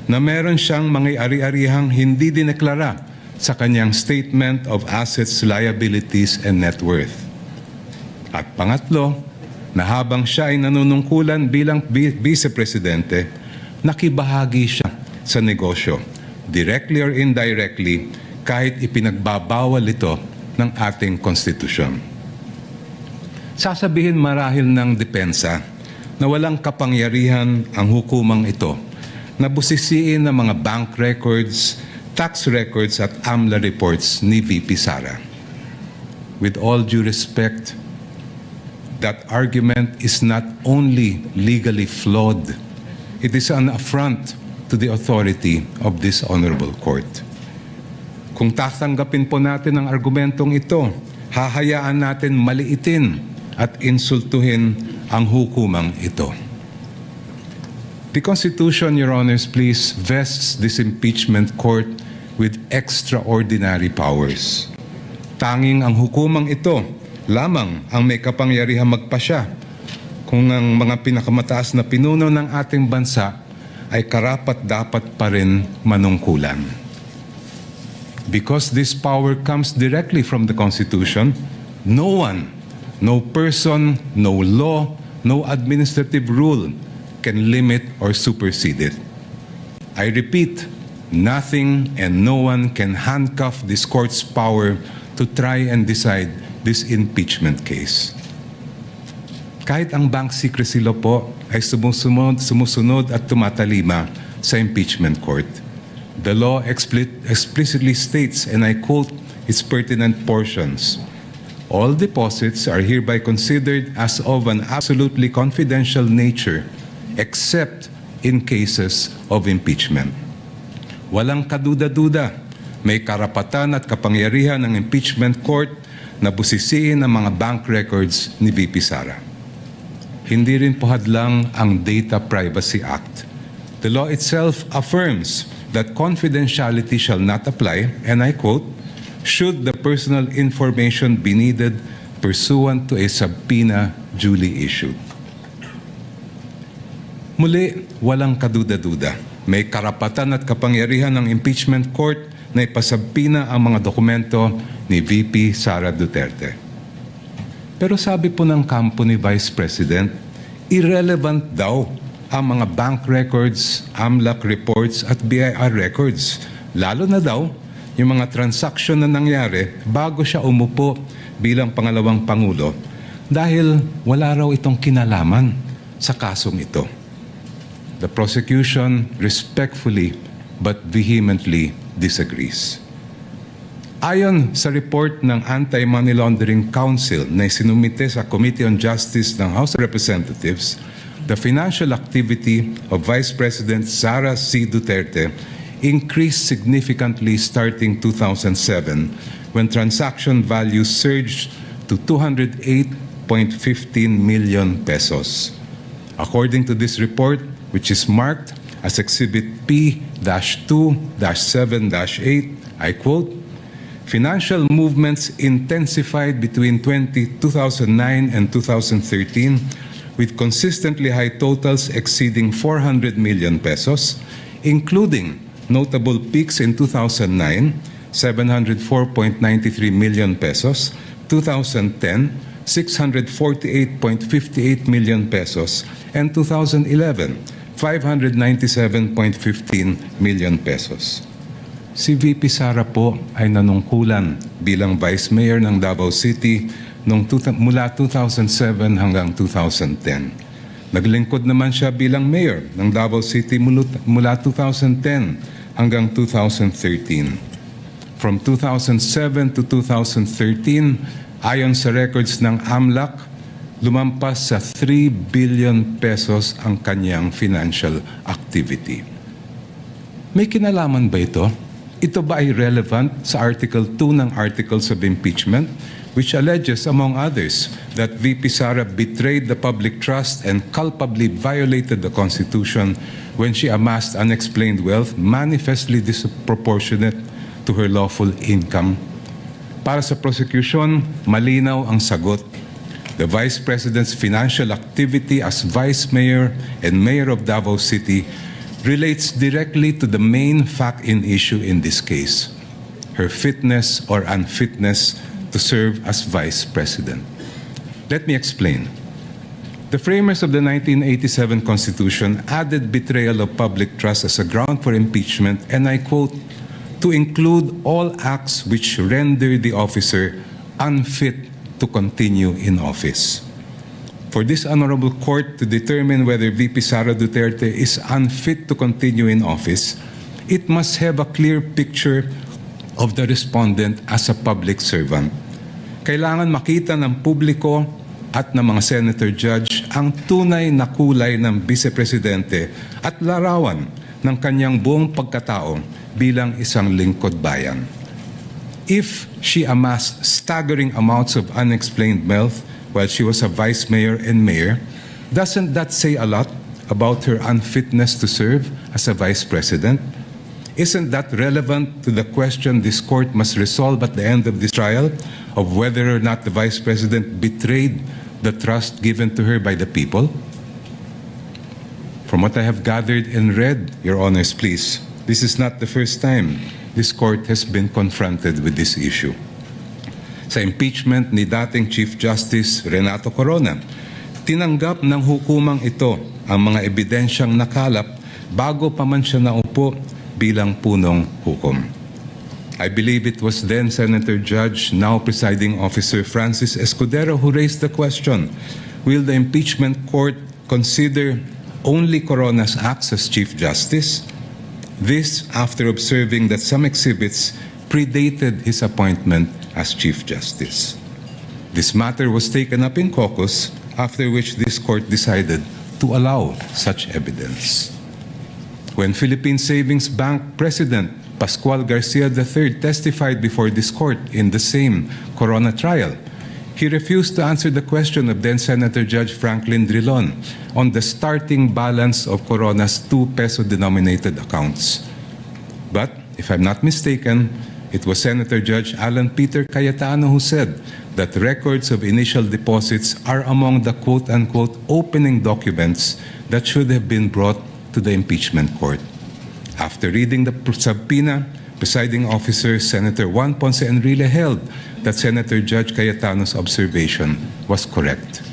na meron siyang mga ari-arihang hindi dineklara sa kanyang Statement of Assets, Liabilities, and Net Worth. At pangatlo, na habang siya ay nanunungkulan bilang Vice Presidente, nakibahagi siya sa negosyo, directly or indirectly, kahit ipinagbabawal ito ng ating konstitusyon. Sasabihin marahil ng depensa na walang kapangyarihan ang hukumang ito na busisiin ng mga bank records, tax records at AMLA reports ni VP Sara. With all due respect, that argument is not only legally flawed, it is an affront to the authority of this honorable court. Kung tatanggapin po natin ang argumentong ito, hahayaan natin maliitin at insultuhin ang hukumang ito. The Constitution, Your Honors, please, vests this impeachment court with extraordinary powers. Tanging ang hukumang ito lamang ang may kapangyarihang magpasya kung ang mga pinakamataas na pinuno ng ating bansa ay karapat-dapat pa rin manungkulan. Because this power comes directly from the Constitution, no one, no person, no law, no administrative rule can limit or supersede it. I repeat, nothing and no one can handcuff this court's power to try and decide this impeachment case. Kahit ang bank secrecy law po ay sumusunod at tumatalima sa impeachment court. The law explicitly states, and I quote its pertinent portions, all deposits are hereby considered as of an absolutely confidential nature except in cases of impeachment. Walang kaduda-duda, may karapatan at kapangyarihan ng impeachment court na busisiin ang mga bank records ni VP Sara. Hindi rin po hadlang ang Data Privacy Act. The law itself affirms that confidentiality shall not apply, and I quote, should the personal information be needed pursuant to a subpoena duly issued. Muli, walang kaduda-duda. May karapatan at kapangyarihan ng impeachment court na ipasabpina ang mga dokumento ni VP Sara Duterte. Pero sabi po ng kampo ni Vice President, irrelevant daw ang mga bank records, AMLAC reports at BIR records. Lalo na daw yung mga transaksyon na nangyari bago siya umupo bilang pangalawang Pangulo dahil wala raw itong kinalaman sa kasong ito. The prosecution respectfully but vehemently disagrees. Ayon sa report ng Anti-Money Laundering Council na isinumite sa Committee on Justice ng House of Representatives, the financial activity of Vice President Sara C. Duterte increased significantly starting 2007 when transaction values surged to 208.15 million pesos. According to this report, which is marked as Exhibit P-2-7-8, I quote, financial movements intensified between 2009 and 2013 with consistently high totals exceeding 400 million pesos, including notable peaks in 2009, 704.93 million pesos, 2010, 648.58 million pesos, and 2011, 597.15 million pesos. Si VP Sara po ay nanungkulan bilang Vice Mayor ng Davao City mula 2007 hanggang 2010. Naglingkod naman siya bilang Mayor ng Davao City mula 2010 hanggang 2013. From 2007 to 2013, ayon sa records ng AMLAC, lumampas sa 3 billion pesos ang kanyang financial activity. May kinalaman ba ito? Ito ba ay relevant sa Article 2 ng Articles of Impeachment, which alleges, among others, that VP Sara betrayed the public trust and culpably violated the Constitution when she amassed unexplained wealth manifestly disproportionate to her lawful income? Para sa prosecution, malinaw ang sagot. The Vice President's financial activity as Vice Mayor and Mayor of Davao City relates directly to the main fact in issue in this case, her fitness or unfitness to serve as Vice President. Let me explain. The framers of the 1987 Constitution added betrayal of public trust as a ground for impeachment, and I quote, to include all acts which render the officer unfit to continue in office. For this honorable court to determine whether VP Sara Duterte is unfit to continue in office, it must have a clear picture of the respondent as a public servant. Kailangan makita ng publiko at ng mga senator judge ang tunay na kulay ng vice-presidente at larawan ng kanyang buong pagkatao bilang isang lingkod bayan. If she amassed staggering amounts of unexplained wealth while she was a vice mayor and mayor, doesn't that say a lot about her unfitness to serve as a vice president? Isn't that relevant to the question this court must resolve at the end of this trial of whether or not the vice president betrayed the trust given to her by the people? From what I have gathered and read, Your Honors, please, this is not the first time this court has been confronted with this issue. Sa impeachment ni dating Chief Justice Renato Corona, tinanggap ng hukumang ito ang mga ebidensyang nakalap bago pa man siya naupo bilang punong hukom. I believe it was then Senator Judge, now presiding officer Francis Escudero, who raised the question, will the impeachment court consider only Corona's acts as Chief Justice? This after observing that some exhibits predated his appointment as Chief Justice. This matter was taken up in caucus, after which this court decided to allow such evidence. When Philippine Savings Bank President Pascual Garcia III testified before this court in the same Corona trial, he refused to answer the question of then Senator Judge Franklin Drilon on the starting balance of Corona's 2 peso-denominated accounts. But, if I'm not mistaken, it was Senator Judge Alan Peter Cayetano who said that records of initial deposits are among the quote-unquote opening documents that should have been brought to the impeachment court. After reading the subpoena, presiding officer Senator Juan Ponce Enrile held that Senator Judge Cayetano's observation was correct.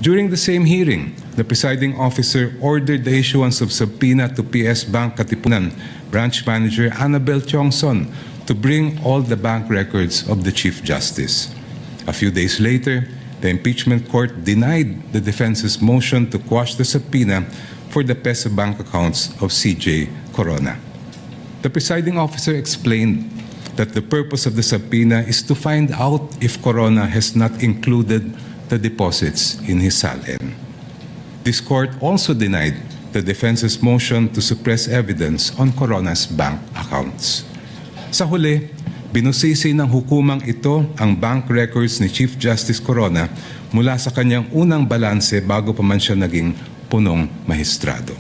During the same hearing, the presiding officer ordered the issuance of subpoena to PS Bank Katipunan branch manager Annabel Chongson to bring all the bank records of the Chief Justice. A few days later, the impeachment court denied the defense's motion to quash the subpoena for the peso bank accounts of CJ Corona. The presiding officer explained that the purpose of the subpoena is to find out if Corona has not included the deposits in his salin. This court also denied the defense's motion to suppress evidence on Corona's bank accounts. Sa huli, binusisi ng hukumang ito ang bank records ni Chief Justice Corona mula sa kanyang unang balanse bago pa man siya naging punong mahistrado.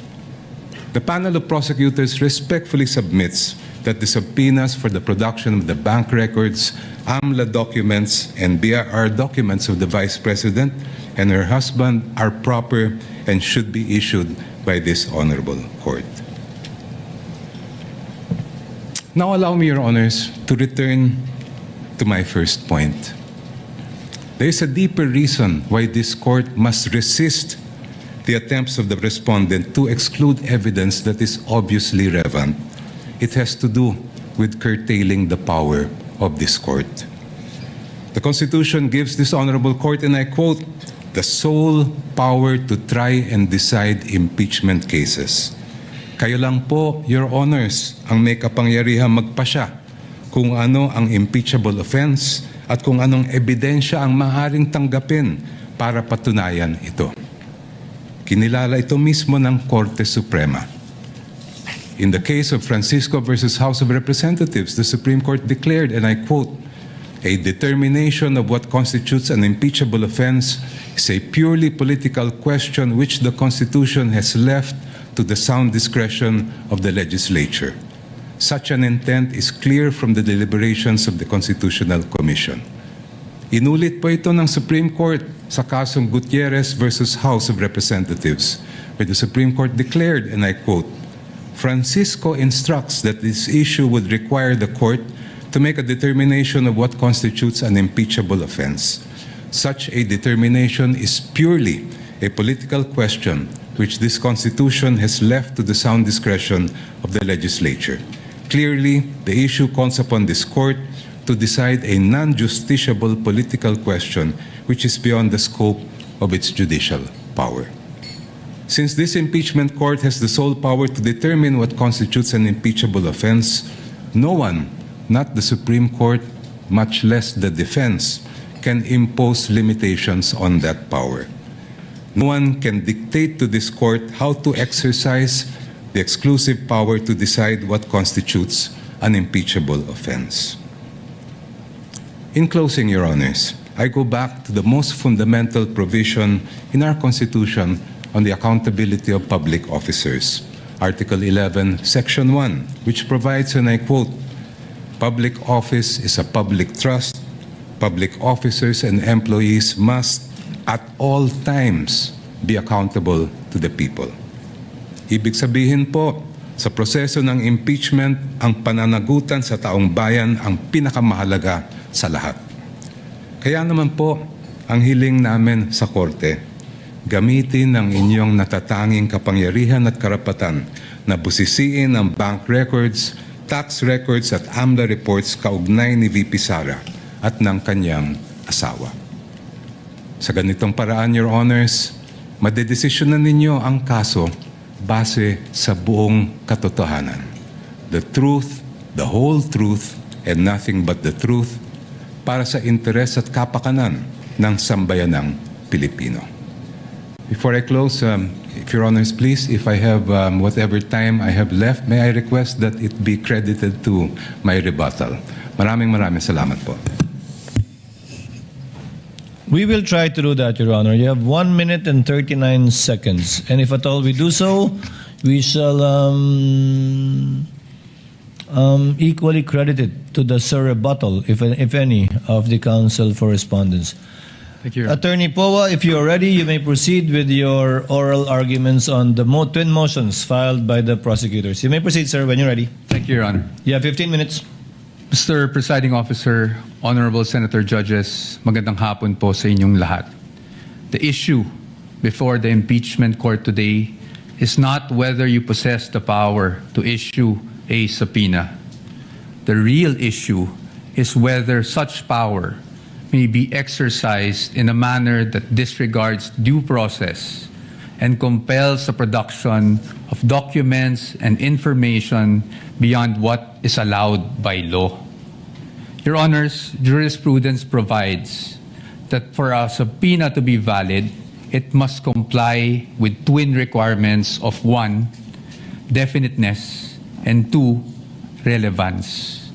The panel of prosecutors respectfully submits that the subpoenas for the production of the bank records, AMLA documents, and BIR documents of the Vice President and her husband are proper and should be issued by this honorable court. Now allow me, Your Honors, to return to my first point. There is a deeper reason why this court must resist the attempts of the respondent to exclude evidence that is obviously relevant. It has to do with curtailing the power of this court. The Constitution gives this honorable court, and I quote, the sole power to try and decide impeachment cases. Kayo lang po, Your Honors, ang may kapangyarihang magpasya kung ano ang impeachable offense at kung anong ebidensya ang maaaring tanggapin para patunayan ito. Kinilala ito mismo ng Korte Suprema. In the case of Francisco versus House of Representatives, the Supreme Court declared, and I quote, a determination of what constitutes an impeachable offense is a purely political question which the Constitution has left to the sound discretion of the legislature. Such an intent is clear from the deliberations of the Constitutional Commission. Inulit po ito ng Supreme Court sa kasong Gutierrez versus House of Representatives, where the Supreme Court declared, and I quote, Francisco instructs that this issue would require the court to make a determination of what constitutes an impeachable offense. Such a determination is purely a political question which this Constitution has left to the sound discretion of the legislature. Clearly, the issue calls upon this court to decide a non-justiciable political question which is beyond the scope of its judicial power. Since this impeachment court has the sole power to determine what constitutes an impeachable offense, no one, not the Supreme Court, much less the defense, can impose limitations on that power. No one can dictate to this court how to exercise the exclusive power to decide what constitutes an impeachable offense. In closing, Your Honors, I go back to the most fundamental provision in our Constitution on the accountability of public officers, Article 11, Section 1, which provides, and I quote, "Public office is a public trust. Public officers and employees must at all times be accountable to the people." Ibig sabihin po, sa proseso ng impeachment, ang pananagutan sa taong bayan ang pinakamahalaga sa lahat. Kaya naman po, ang hiling namin sa Korte, gamitin ang inyong natatanging kapangyarihan at karapatan na busisiin ang bank records, tax records at AMLA reports kaugnay ni VP Sara at ng kanyang asawa. Sa ganitong paraan, Your Honors, madedesisyonan ninyo ang kaso base sa buong katotohanan. The truth, the whole truth, and nothing but the truth para sa interes at kapakanan ng sambayanang Pilipino. Before I close, if Your Honors please, if I have whatever time I have left, may I request that it be credited to my rebuttal. Maraming salamat po. We will try to do that, Your Honor. You have 1 minute and 39 seconds. And if at all we do so, we shall equally credit it to the rebuttal, if any, of the Counsel for Respondents. Thank you. Attorney Powa, if you are ready, you may proceed with your oral arguments on the twin motions filed by the prosecutors. You may proceed, sir, when you're ready. Thank you, Your Honor. You have 15 minutes. Mr. Presiding Officer, Honorable Senator Judges, magandang hapon po sa inyong lahat. The issue before the impeachment court today is not whether you possess the power to issue a subpoena. The real issue is whether such power may be exercised in a manner that disregards due process and compels the production of documents and information beyond what is allowed by law. Your Honors, jurisprudence provides that for a subpoena to be valid, it must comply with twin requirements of 1, definiteness, and 2, relevance.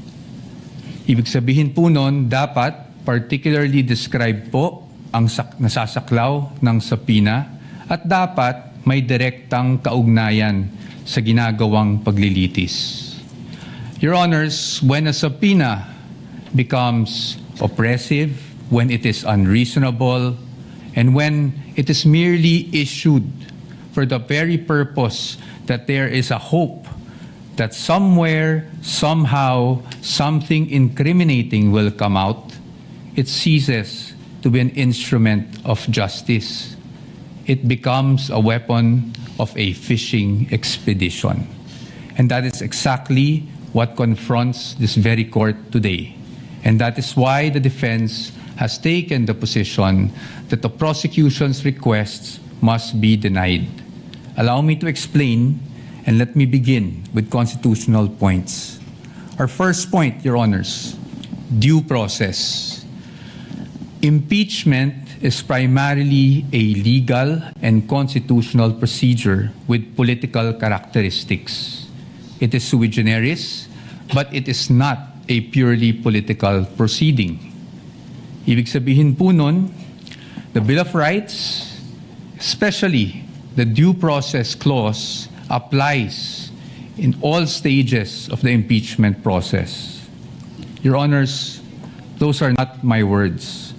Ibig sabihin po nun, dapat particularly describe po ang nasasaklaw ng subpoena at dapat may direktang kaugnayan sa ginagawang paglilitis. Your Honors, when a subpoena becomes oppressive, when it is unreasonable, and when it is merely issued for the very purpose that there is a hope that somewhere, somehow, something incriminating will come out, it ceases to be an instrument of justice. It becomes a weapon of a fishing expedition. And that is exactly what confronts this very court today. And that is why the defense has taken the position that the prosecution's requests must be denied. Allow me to explain, and let me begin with constitutional points. Our first point, Your Honors, due process. Impeachment is primarily a legal and constitutional procedure with political characteristics. It is sui generis, but it is not a purely political proceeding. Ibig sabihin po nun, the Bill of Rights, especially the due process clause, applies in all stages of the impeachment process. Your Honors, those are not my words.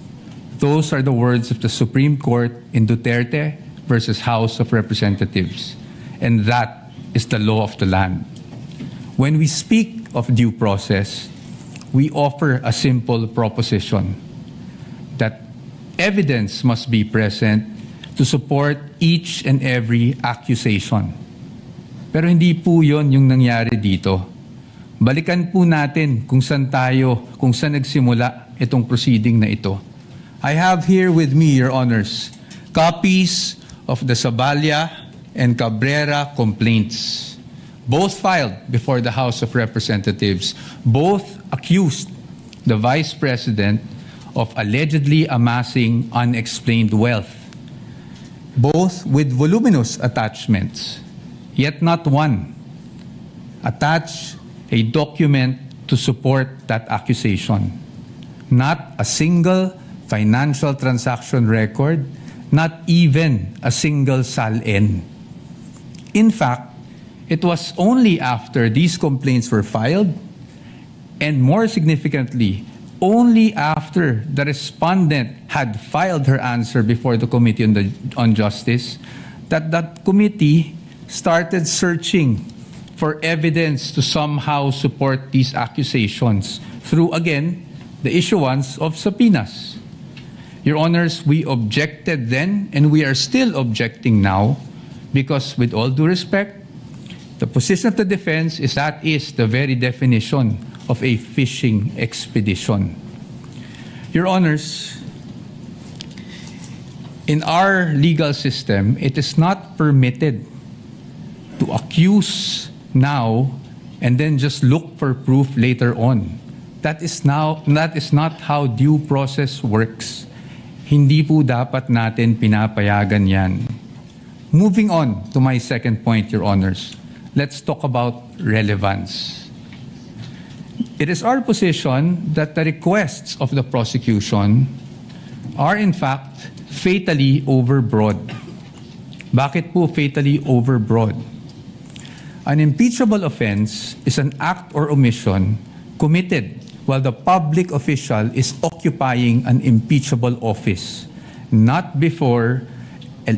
Those are the words of the Supreme Court in Duterte versus House of Representatives. And that is the law of the land. When we speak of due process, we offer a simple proposition that evidence must be present to support each and every accusation. Pero hindi po yon yung nangyari dito. Balikan po natin kung saan nagsimula itong proceeding na ito. I have here with me, Your Honors, copies of the Saballa and Cabrera complaints, both filed before the House of Representatives. Both accused the Vice President of allegedly amassing unexplained wealth, both with voluminous attachments, yet not one attached a document to support that accusation. Not a single financial transaction record, not even a single SALN. In fact, it was only after these complaints were filed, and more significantly, only after the respondent had filed her answer before the Committee on Justice, that committee started searching for evidence to somehow support these accusations through, again, the issuance of subpoenas. Your Honors, we objected then and we are still objecting now because, with all due respect, the position of the defense is that is the very definition of a fishing expedition. Your Honors, in our legal system, it is not permitted to accuse now and then just look for proof later on. That is not how due process works. Hindi po dapat natin pinapayagan yan. Moving on to my second point, Your Honors, let's talk about relevance. It is our position that the requests of the prosecution are in fact fatally overbroad. Bakit po fatally overbroad? An impeachable offense is an act or omission committed while the public official is occupying an impeachable office, not before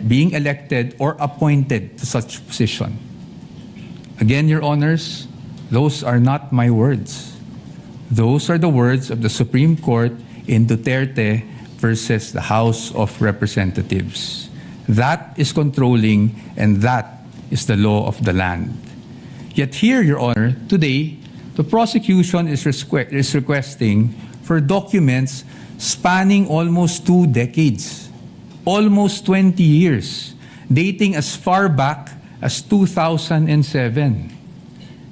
being elected or appointed to such position. Again, Your Honors, those are not my words. Those are the words of the Supreme Court in Duterte versus the House of Representatives. That is controlling, and that is the law of the land. Yet here, Your Honor, today, the prosecution is requesting for documents spanning almost 2 decades, almost 20 years, dating as far back as 2007.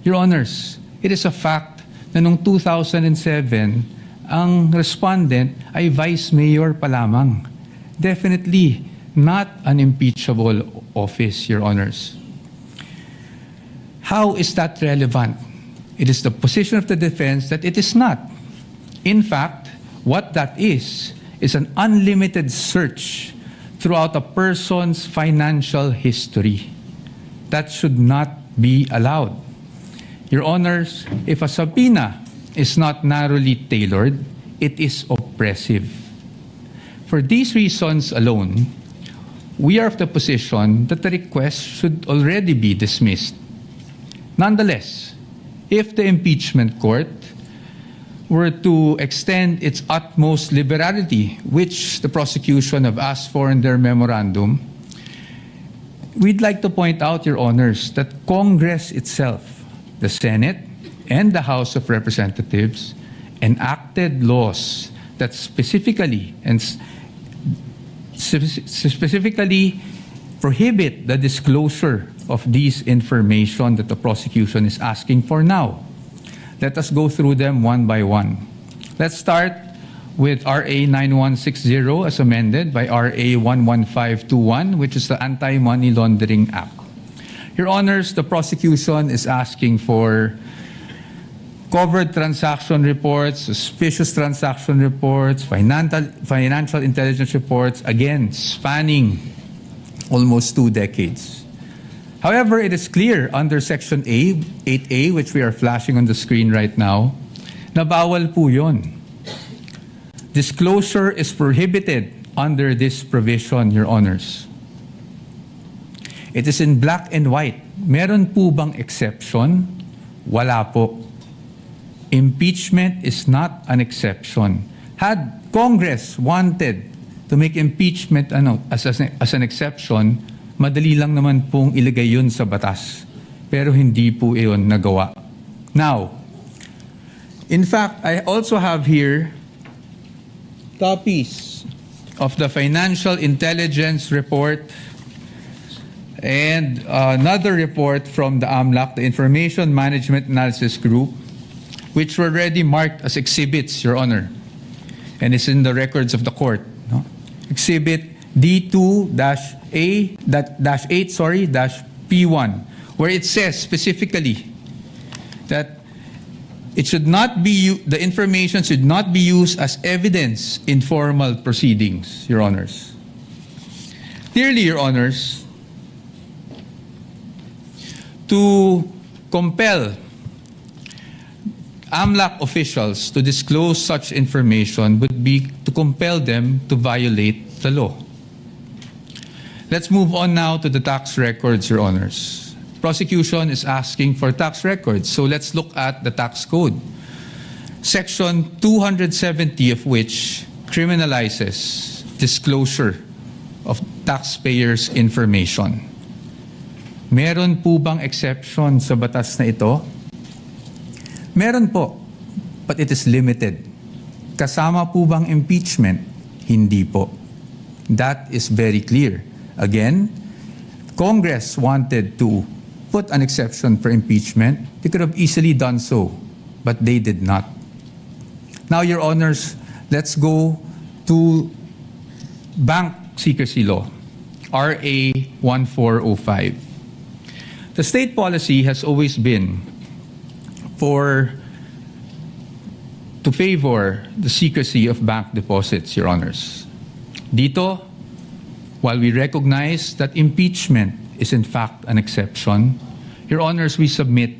Your Honors, it is a fact na noong 2007, ang respondent ay vice mayor pa lamang. Definitely not an impeachable office, Your Honors. How is that relevant? It is the position of the defense that it is not. In fact, what that is an unlimited search throughout a person's financial history. That should not be allowed. Your Honors, if a subpoena is not narrowly tailored, it is oppressive. For these reasons alone, we are of the position that the request should already be dismissed. Nonetheless, if the impeachment court were to extend its utmost liberality, which the prosecution have asked for in their memorandum, we'd like to point out, Your Honors, that Congress itself, the Senate and the House of Representatives, enacted laws that specifically prohibit the disclosure of these information that the prosecution is asking for now. Let us go through them one by one. Let's start with RA 9160 as amended by RA 11521, which is the Anti-Money Laundering Act. Your Honors, the prosecution is asking for covered transaction reports, suspicious transaction reports, financial intelligence reports, again, spanning almost 2 decades. However, it is clear under Section 8A, which we are flashing on the screen right now, na bawal po yun. Disclosure is prohibited under this provision, Your Honors. It is in black and white. Meron po bang exception? Wala po. Impeachment is not an exception. Had Congress wanted to make impeachment as an exception, madali lang naman pong ilagay yun sa batas. Pero hindi po iyon nagawa. Now, in fact, I also have here copies of the Financial Intelligence Report and another report from the AMLAC, the Information Management Analysis Group, which were already marked as exhibits, Your Honor, and it's in the records of the court. No? Exhibit D2-8-P1, where it says specifically that it should not be, the information should not be used as evidence in formal proceedings, Your Honors. Clearly, Your Honors, to compel AMLAC officials to disclose such information would be to compel them to violate the law. Let's move on now to the tax records, Your Honors. Prosecution is asking for tax records, so let's look at the tax code. Section 270 of which criminalizes disclosure of taxpayers' information. Meron po bang exception sa batas na ito? Meron po, but it is limited. Kasama po bang impeachment? Hindi po. That is very clear. Again, Congress wanted to put an exception for impeachment. They could have easily done so, but they did not. Now, Your Honors, let's go to bank secrecy law, RA 1405. The state policy has always been to favor the secrecy of bank deposits, Your Honors. Dito, while we recognize that impeachment is in fact an exception, Your Honors, we submit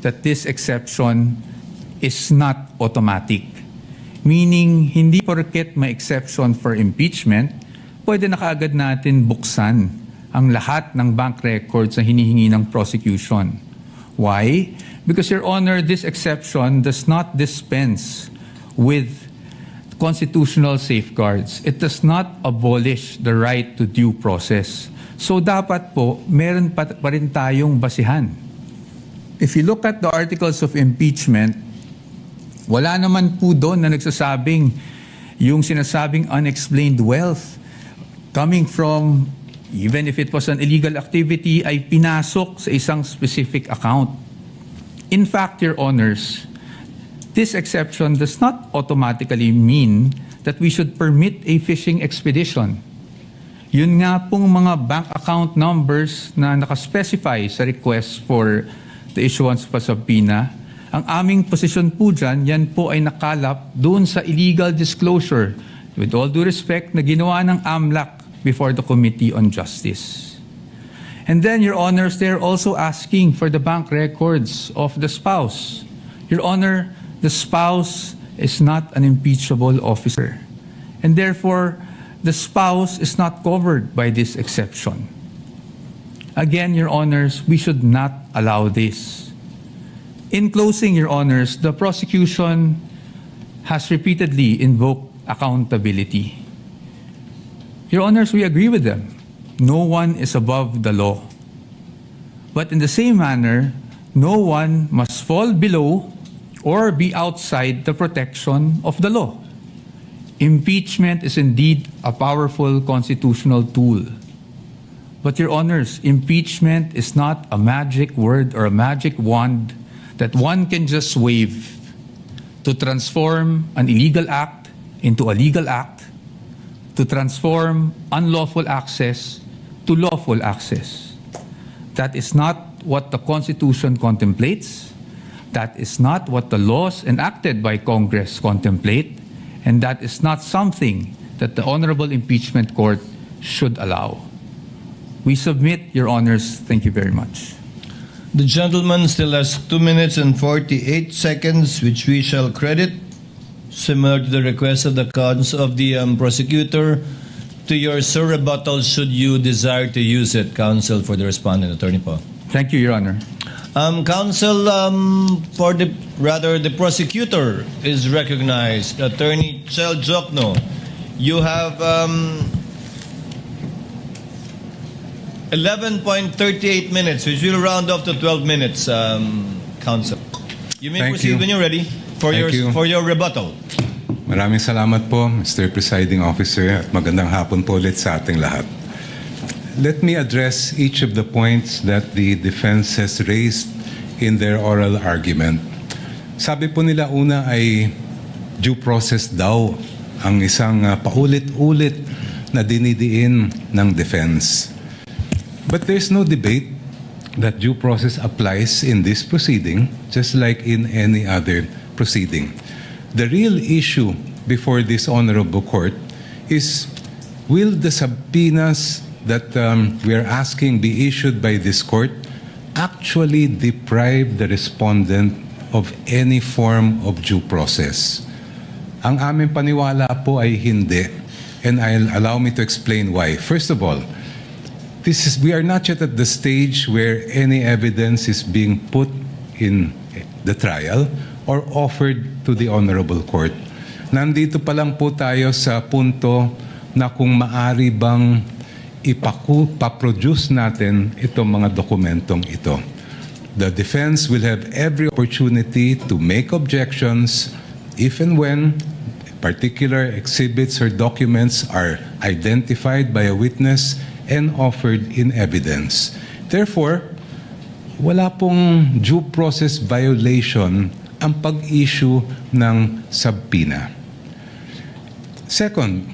that this exception is not automatic. Meaning, hindi porket may exception for impeachment, pwede na kaagad natin buksan ang lahat ng bank records na hinihingi ng prosecution. Why? Because, Your Honor, this exception does not dispense with constitutional safeguards. It does not abolish the right to due process. So dapat po, meron pa rin tayong basihan. If you look at the articles of impeachment, wala naman po doon na nagsasabing yung sinasabing unexplained wealth coming from, even if it was an illegal activity, ay pinasok sa isang specific account. In fact, Your Honors, this exception does not automatically mean that we should permit a fishing expedition. Yun nga pong mga bank account numbers na nakaspecify sa request for the issuance of a subpoena, ang aming posisyon po dyan, yan po ay nakalap doon sa illegal disclosure, with all due respect, na ginawa ng AMLAC before the Committee on Justice. And then, Your Honors, they're also asking for the bank records of the spouse. Your Honor, the spouse is not an impeachable officer. And therefore, the spouse is not covered by this exception. Again, Your Honors, we should not allow this. In closing, Your Honors, the prosecution has repeatedly invoked accountability. Your Honors, we agree with them. No one is above the law. But in the same manner, no one must fall below or be outside the protection of the law. Impeachment is indeed a powerful constitutional tool. But Your Honors, impeachment is not a magic word or a magic wand that one can just wave to transform an illegal act into a legal act, to transform unlawful access to lawful access. That is not what the Constitution contemplates. That is not what the laws enacted by Congress contemplate. And that is not something that the Honorable Impeachment Court should allow. We submit, Your Honors. Thank you very much. The gentleman still has 2 minutes and 48 seconds, which we shall credit, similar to the request of the prosecutor, to your rebuttal should you desire to use it, counsel, for the respondent, Attorney Paul. Thank you, Your Honor. Counsel, the prosecutor is recognized. Attorney Chel Jokno, you have 11.38 minutes, which will round off to 12 minutes, counsel. You may proceed when you're ready for your rebuttal. Maraming salamat po, Mr. Presiding Officer, at magandang hapon po ulit sa ating lahat. Let me address each of the points that the defense has raised in their oral argument. Sabi po nila una ay due process daw ang isang paulit-ulit na dinidiin ng defense. But there's no debate that due process applies in this proceeding, just like in any other proceeding. The real issue before this honorable court is, will the subpoenas that we are asking be issued by this court actually deprive the respondent of any form of due process? Ang aming paniwala po ay hindi, and allow me to explain why. First of all, we are not yet at the stage where any evidence is being put in the trial or offered to the honorable court. Nandito pa lang po tayo sa punto na kung maari bang ipaproduce natin itong mga dokumentong ito. The defense will have every opportunity to make objections if and when particular exhibits or documents are identified by a witness and offered in evidence. Therefore, wala pong due process violation ang pag-issue ng subpoena. Second,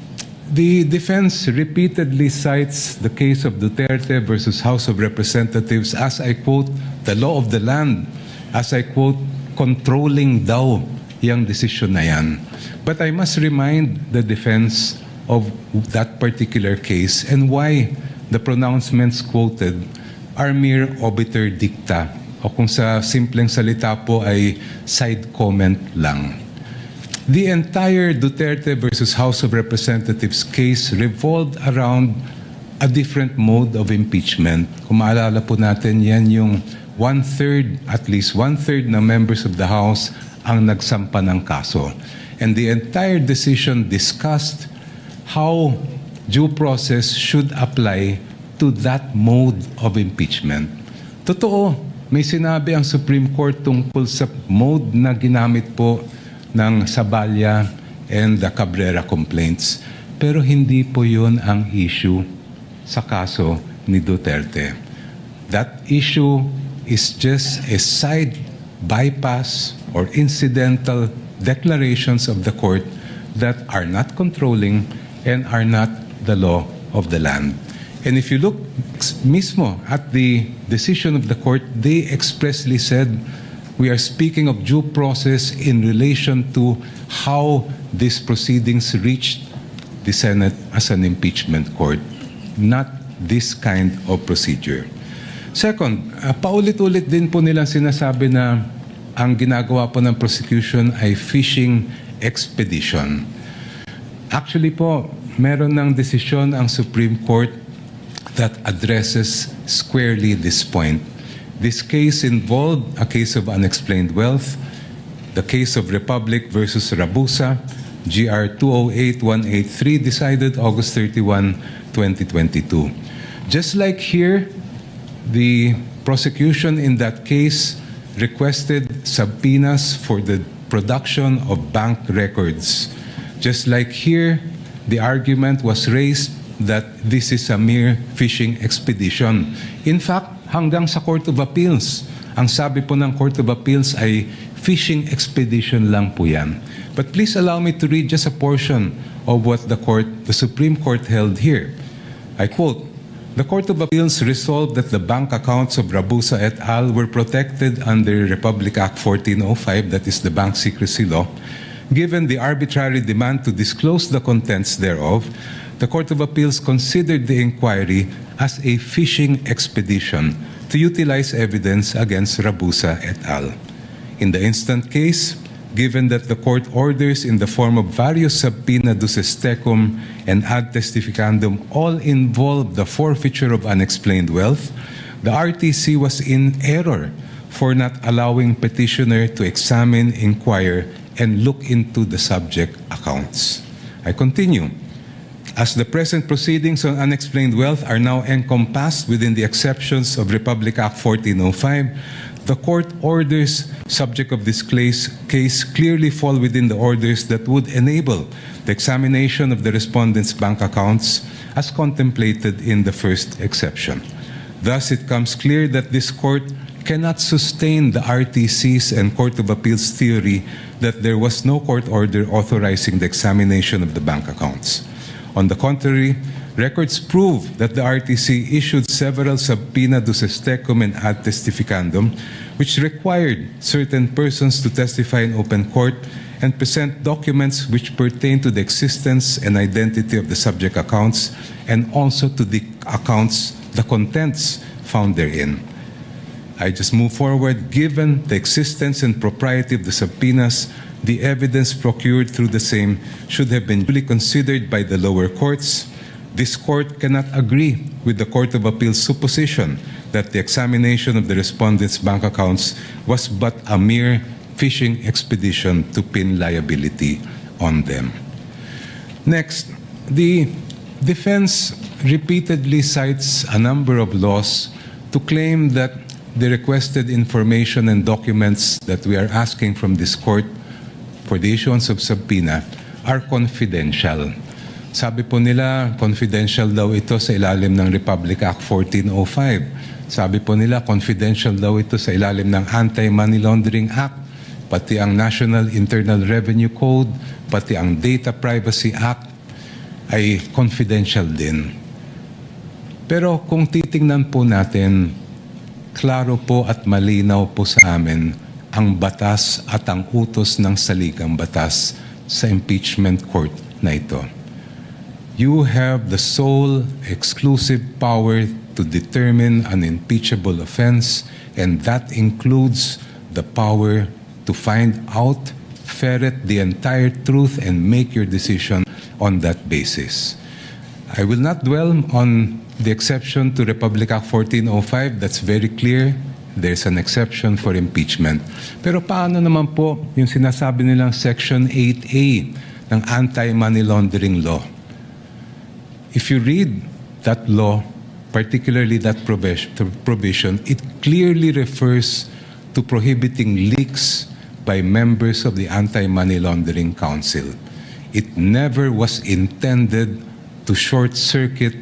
the defense repeatedly cites the case of Duterte versus House of Representatives as, I quote, the law of the land, as I quote, controlling daw yung desisyon na yan. But I must remind the defense of that particular case and why the pronouncements quoted are mere obiter dicta, o kung sa simpleng salita po ay side comment lang. The entire Duterte versus House of Representatives case revolved around a different mode of impeachment. Kung maalala po natin, yan yung at least one-third na members of the House ang nagsampa ng kaso. And the entire decision discussed how due process should apply to that mode of impeachment. Totoo, may sinabi ang Supreme Court tungkol sa mode na ginamit po ng Saballa and the Cabrera complaints. Pero hindi po yun ang issue sa kaso ni Duterte. That issue is just a side bypass or incidental declarations of the court that are not controlling and are not the law of the land. And if you look mismo at the decision of the court, they expressly said, we are speaking of due process in relation to how these proceedings reached the Senate as an impeachment court, not this kind of procedure. Second, paulit-ulit din po nilang sinasabi na ang ginagawa po ng prosecution ay fishing expedition. Actually po, meron ng desisyon ang Supreme Court that addresses squarely this point. This case involved a case of unexplained wealth, the case of Republic versus Rabusa, GR 208183, decided August 31, 2022. Just like here, the prosecution in that case requested subpoenas for the production of bank records. Just like here, the argument was raised that this is a mere fishing expedition. In fact, hanggang sa Court of Appeals, ang sabi po ng Court of Appeals ay fishing expedition lang po yan. But please allow me to read just a portion of what the Supreme Court held here. I quote, "The Court of Appeals resolved that the bank accounts of Rabusa et al. Were protected under Republic Act 1405, that is the Bank Secrecy Law. Given the arbitrary demand to disclose the contents thereof, the Court of Appeals considered the inquiry as a fishing expedition to utilize evidence against Rabusa et al. In the instant case, given that the court orders in the form of various subpoena duces tecum and ad testificandum all involve the forfeiture of unexplained wealth, the RTC was in error for not allowing petitioner to examine, inquire, and look into the subject accounts." I continue. "As the present proceedings on unexplained wealth are now encompassed within the exceptions of Republic Act 1405, The court orders subject of this case clearly fall within the orders that would enable the examination of the respondent's bank accounts as contemplated in the first exception. Thus, it comes clear that this court cannot sustain the RTC's and Court of Appeals theory that there was no court order authorizing the examination of the bank accounts. On the contrary, records prove that the RTC issued several subpoena duces tecum and ad testificandum, which required certain persons to testify in open court and present documents which pertain to the existence and identity of the subject accounts and also to the accounts, the contents found therein. I just move forward. Given the existence and propriety of the subpoenas, the evidence procured through the same should have been duly considered by the lower courts. This court cannot agree with the Court of Appeals' supposition that the examination of the respondents' bank accounts was but a mere fishing expedition to pin liability on them. Next, the defense repeatedly cites a number of laws to claim that the requested information and documents that we are asking from this court for the issuance of subpoena are confidential. Sabi po nila, confidential daw ito sa ilalim ng Republic Act 1405. Sabi po nila, confidential daw ito sa ilalim ng Anti-Money Laundering Act, pati ang National Internal Revenue Code, pati ang Data Privacy Act ay confidential din. Pero kung titingnan po natin, klaro po at malinaw po sa amin ang batas at ang utos ng saligang batas sa impeachment court na ito. You have the sole exclusive power to determine an impeachable offense, and that includes the power to find out, ferret the entire truth, and make your decision on that basis. I will not dwell on the exception to Republic Act 1405. That's very clear. There's an exception for impeachment. Pero paano naman po yung sinasabi nilang Section 8A ng Anti-Money Laundering Law? If you read that law, particularly that provision, it clearly refers to prohibiting leaks by members of the Anti-Money Laundering Council. It never was intended to short-circuit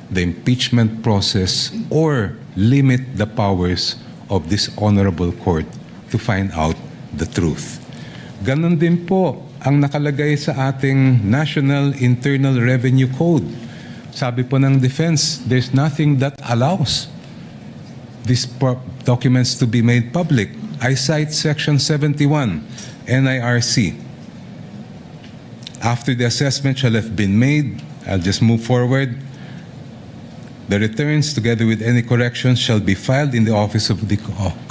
the impeachment process or limit the powers of this honorable court to find out the truth. Ganon din po ang nakalagay sa ating National Internal Revenue Code. Sabi po ng defense, there's nothing that allows these documents to be made public. I cite Section 71, NIRC. After the assessment shall have been made, I'll just move forward. The returns, together with any corrections, shall be filed in the office of the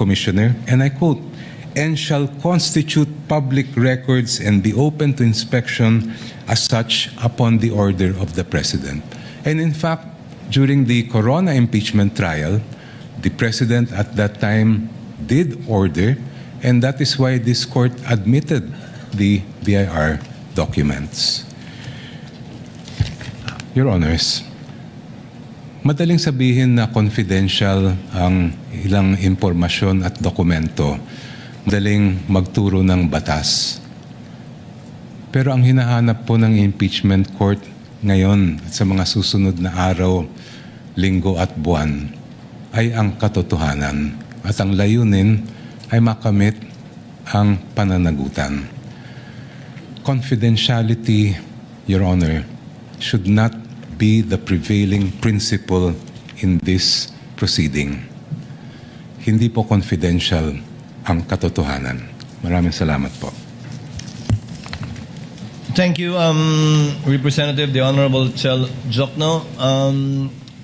Commissioner, and I quote, and shall constitute public records and be open to inspection as such upon the order of the President. And in fact, during the Corona impeachment trial, the President at that time did order, and that is why this court admitted the BIR documents. Your Honors, madaling sabihin na confidential ang ilang impormasyon at dokumento. Madaling magturo ng batas. Pero ang hinahanap po ng impeachment court ngayon at sa mga susunod na araw, linggo at buwan ay ang katotohanan. At ang layunin ay makamit ang pananagutan. Confidentiality, Your Honor, should not be the prevailing principle in this proceeding. Hindi po confidential ang katotohanan. Maraming salamat po. Thank you, Representative, the Honorable Chel Jokno.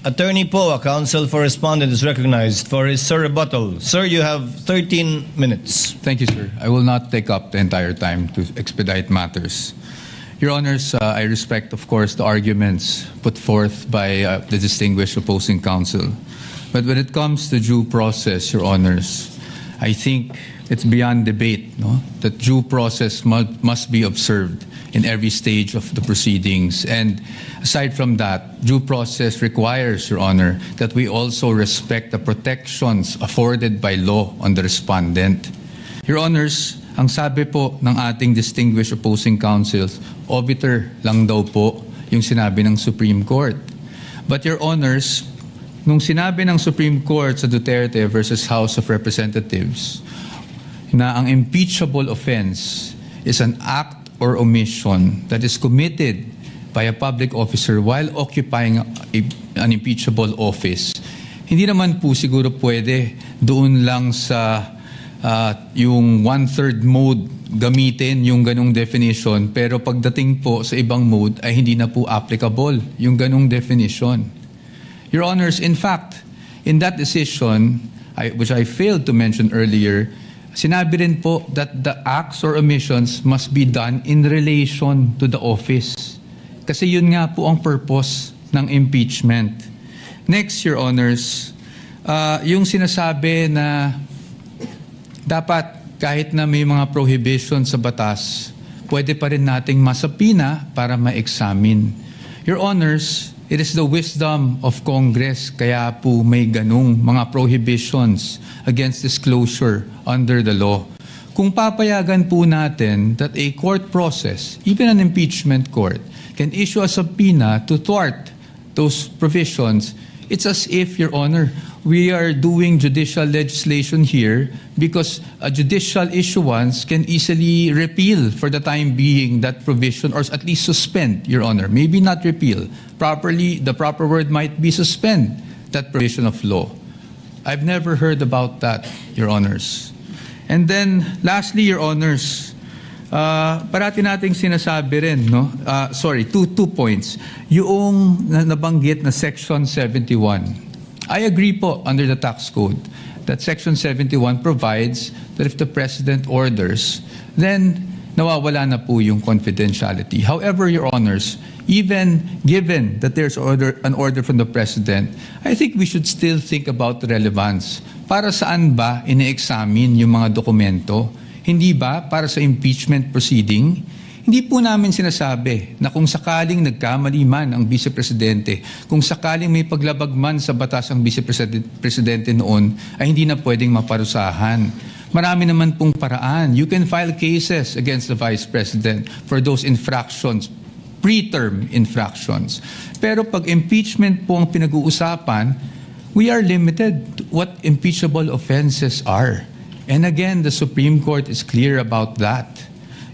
Attorney Poa, counsel for respondent, is recognized for his rebuttal. Sir, you have 13 minutes. Thank you, sir. I will not take up the entire time to expedite matters. Your Honors, I respect, of course, the arguments put forth by the distinguished opposing counsel. But when it comes to due process, Your Honors, I think it's beyond debate, no, that due process must be observed in every stage of the proceedings. And aside from that, due process requires, Your Honor, that we also respect the protections afforded by law on the respondent. Your Honors, ang sabi po ng ating distinguished opposing counsels, obiter lang daw po yung sinabi ng Supreme Court. But Your Honors, nung sinabi ng Supreme Court sa Duterte versus House of Representatives na ang impeachable offense is an act or omission that is committed by a public officer while occupying an impeachable office, hindi naman po siguro pwede doon lang sa yung one-third mode gamitin yung ganong definition, pero pagdating po sa ibang mode ay hindi na po applicable yung ganong definition. Your Honors, in fact, in that decision, which I failed to mention earlier, sinabi rin po that the acts or omissions must be done in relation to the office. Kasi yun nga po ang purpose ng impeachment. Next, Your Honors, yung sinasabi na dapat kahit na may mga prohibition sa batas, pwede pa rin nating masapina para ma-examine. Your Honors, it is the wisdom of Congress kaya po may ganung mga prohibitions against disclosure under the law. Kung papayagan po natin that a court process, even an impeachment court, can issue a subpoena to thwart those provisions, it's as if, Your Honor, we are doing judicial legislation here because a judicial issuance can easily repeal for the time being that provision, or at least suspend, Your Honor. Maybe not repeal. Properly, the proper word might be suspend that provision of law. I've never heard about that, Your Honors. And then, lastly, Your Honors, parati nating sinasabi rin, no? Two points. Yung nabanggit na Section 71. I agree po under the tax code that Section 71 provides that if the President orders, then nawawala na po yung confidentiality. However, Your Honors, even given that there's an order from the President, I think we should still think about the relevance. Para saan ba ine-examine yung mga dokumento? Hindi ba para sa impeachment proceeding? Hindi po namin sinasabi na kung sakaling nagkamali man ang Vice Presidente, kung sakaling may paglabag man sa batas ang Vice Presidente noon, ay hindi na pwedeng maparusahan. Marami naman pong paraan. You can file cases against the Vice President for those infractions, preterm infractions. Pero pag impeachment po ang pinag-uusapan, we are limited to what impeachable offenses are. And again, the Supreme Court is clear about that.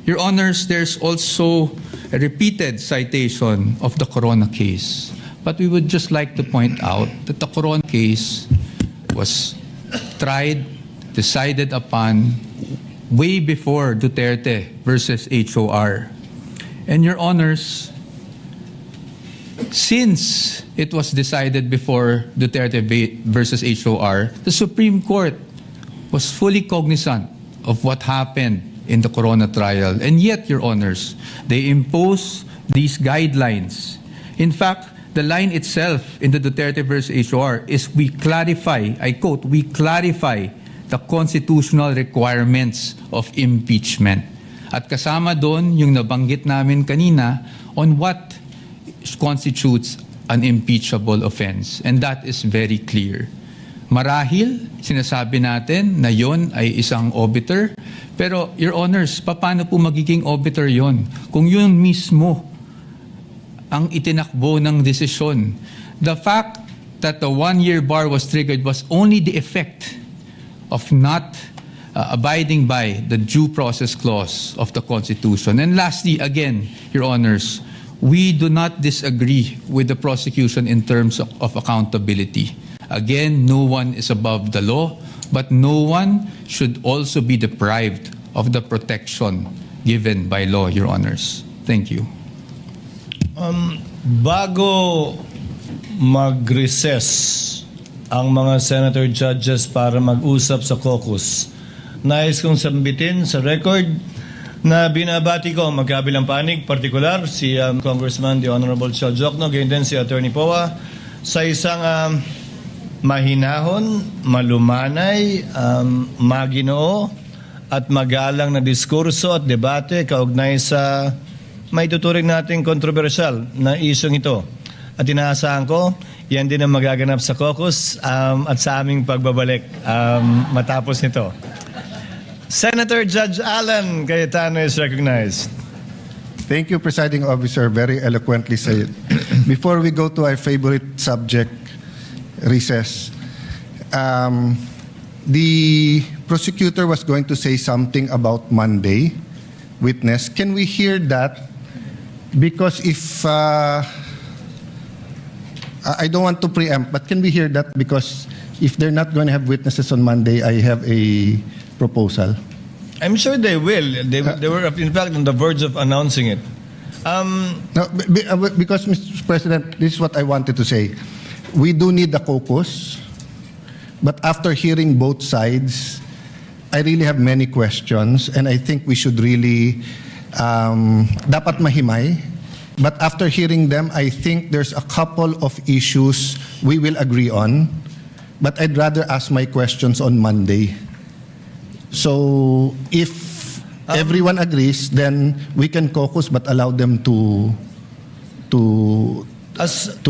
Your Honors, there's also a repeated citation of the Corona case. But we would just like to point out that the Corona case was tried, decided upon way before Duterte versus HOR. And Your Honors, since it was decided before Duterte versus HOR, the Supreme Court was fully cognizant of what happened in the Corona trial. And yet, Your Honors, they impose these guidelines. In fact, the line itself in the Duterte versus HOR is we clarify, I quote, we clarify the constitutional requirements of impeachment. At kasama doon yung nabanggit namin kanina on what constitutes an impeachable offense. And that is very clear. Marahil, sinasabi natin na yon ay isang obiter. Pero, Your Honors, paano po magiging obiter yon? Kung yun mismo ang itinakbo ng desisyon. The fact that the one-year bar was triggered was only the effect of not abiding by the due process clause of the Constitution. And lastly, again, Your Honors, we do not disagree with the prosecution in terms of accountability. Again, no one is above the law, but no one should also be deprived of the protection given by law, Your Honors. Thank you. Bago mag-recess ang mga senator judges para mag-usap sa caucus, nais kong sambitin sa record na binabati ko ang magkabilang panig, partikular si Congressman the Honorable Chel Jokno, gayon din si Attorney Poa, sa isang mahinahon, malumanay, maginoo, at magalang na diskurso at debate kaugnay sa may tuturing nating kontrobersyal na isyong ito. At inaasahan ko, yan din ang magaganap sa caucus at sa aming pagbabalik matapos nito. Senator Judge Alan Cayetano is recognized. Thank you, Presiding Officer. Very eloquently said. Before we go to our favorite subject, recess, the prosecutor was going to say something about Monday witness. Can we hear that? Because if I don't want to preempt, but can we hear that? Because if they're not going to have witnesses on Monday, I have a proposal. I'm sure they will. They were, in fact, on the verge of announcing it. No, because, Mr. President, this is what I wanted to say. We do need a caucus, but after hearing both sides, I really have many questions, and I think we should really dapat mahimay. But after hearing them, I think there's a couple of issues we will agree on, but I'd rather ask my questions on Monday. So if everyone agrees, then we can caucus but allow them to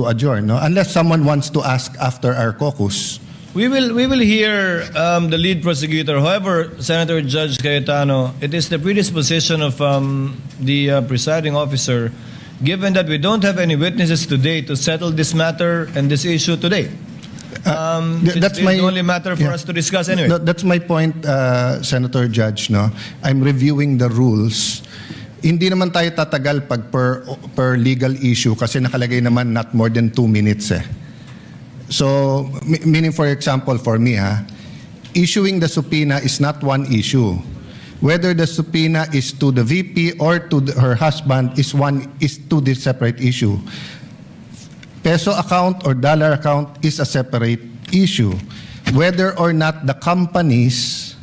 adjourn, no? Unless someone wants to ask after our caucus. We will hear the lead prosecutor. However, Senator Judge Cayetano, it is the predisposition of the presiding officer, given that we don't have any witnesses today, to settle this matter and this issue today. That's it's the only matter for us to discuss anyway. No, that's my point, Senator Judge. No, I'm reviewing the rules. Hindi naman tayo tatagal pag per legal issue kasi nakalagay naman not more than 2 minutes eh. So, meaning for example, for me, issuing the subpoena is not one issue. Whether the subpoena is to the VP or to her husband is two separate issue. Peso account or dollar account is a separate issue. Whether or not the company's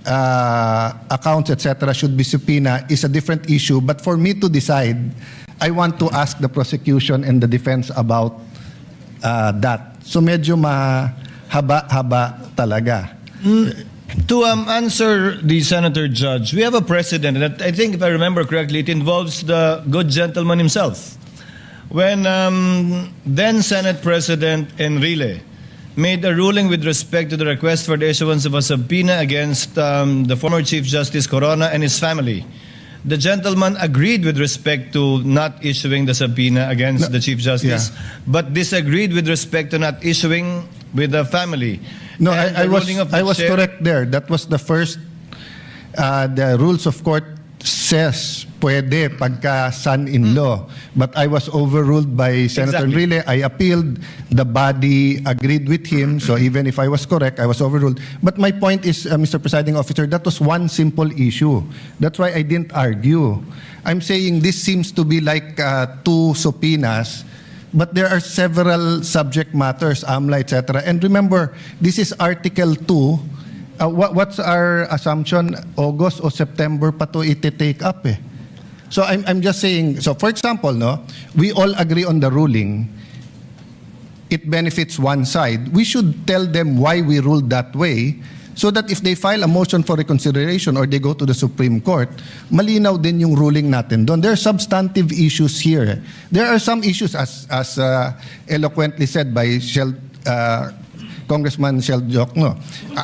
accounts, etc., should be subpoena is a different issue. But for me to decide, I want to ask the prosecution and the defense about that. So medyo mahaba-haba talaga. To answer the Senator Judge, we have a precedent that I think, if I remember correctly, it involves the good gentleman himself. When then Senate President Enrile made a ruling with respect to the request for the issuance of a subpoena against the former Chief Justice Corona and his family, the gentleman agreed with respect to not issuing the subpoena against the Chief Justice, but disagreed with respect to not issuing with the family. No, I was correct there. That was the first. The rules of court says pwede pagka son-in-law. But I was overruled by Senator Enrile. I appealed. The body agreed with him. So even if I was correct, I was overruled. But my point is, Mr. Presiding Officer, that was one simple issue. That's why I didn't argue. I'm saying this seems to be like 2 subpoenas. But there are several subject matters, AMLA, etc. And remember, this is Article 2. What's our assumption? August or September pa to iti-take up eh. So I'm just saying, so for example, no, we all agree on the ruling. It benefits one side. We should tell them why we ruled that way so that if they file a motion for reconsideration or they go to the Supreme Court, malinaw din yung ruling natin doon. There are substantive issues here. There are some issues, as eloquently said by Congressman Shel Jokno.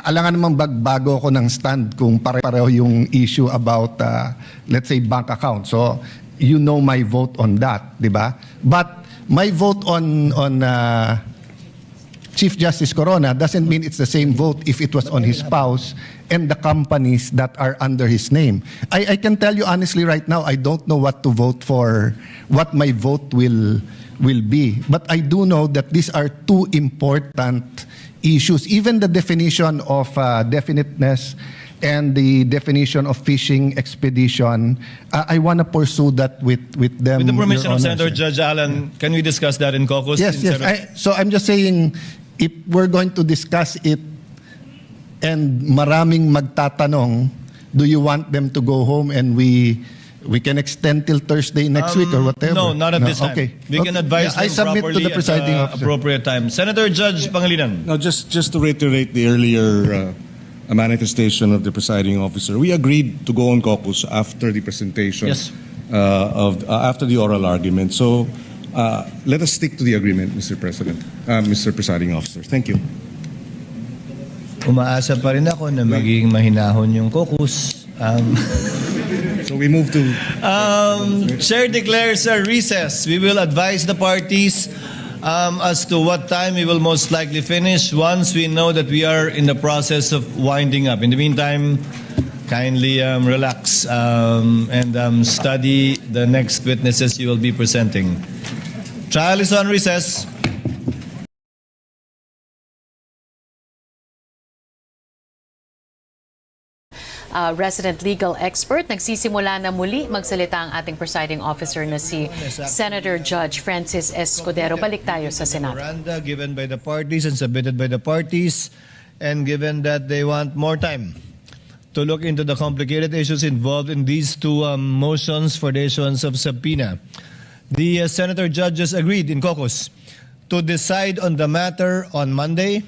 Alangan naman bago ako ng stand kung pare-pareho yung issue about, let's say, bank account. So, you know my vote on that, di ba? But my vote on Chief Justice Corona doesn't mean it's the same vote if it was on his spouse and the companies that are under his name. I can tell you honestly right now, I don't know what to vote for, what my vote will be. But I do know that these are 2 important issues. Even the definition of definiteness and the definition of fishing expedition, I want to pursue that with them. With the permission Your of Honor, Senator Judge Allen, can we discuss that in caucus? Yes. So I'm just saying, if we're going to discuss it and maraming magtatanong, do you want them to go home and we We can extend till Thursday next week or whatever. No, not at this time. Okay. We can advise I them submit to properly the presiding at officer. appropriate time. Senator Judge Pangilinan. Now, just to reiterate the earlier manifestation of the presiding officer, we agreed to go on caucus after the presentation Yes. after the oral argument. So let us stick to the agreement, Mr. President, Mr. Presiding Officer. Thank you. Umaasa pa rin ako na magiging mahinahon yung caucus. So we move to... Chair declares a recess. We will advise the parties as to what time we will most likely finish once we know that we are in the process of winding up. In the meantime, kindly relax and study the next witnesses you will be presenting. Trial is on recess. Resident legal expert, nagsisimula na muli magsalita ang ating presiding officer na si Senator Judge Francis Escudero. Balik tayo sa Senado. Memoranda given by the parties and submitted by the parties, and given that they want more time to look into the complicated issues involved in these two motions for the issuance of subpoena, the senator judges agreed in caucus to decide on the matter on Monday,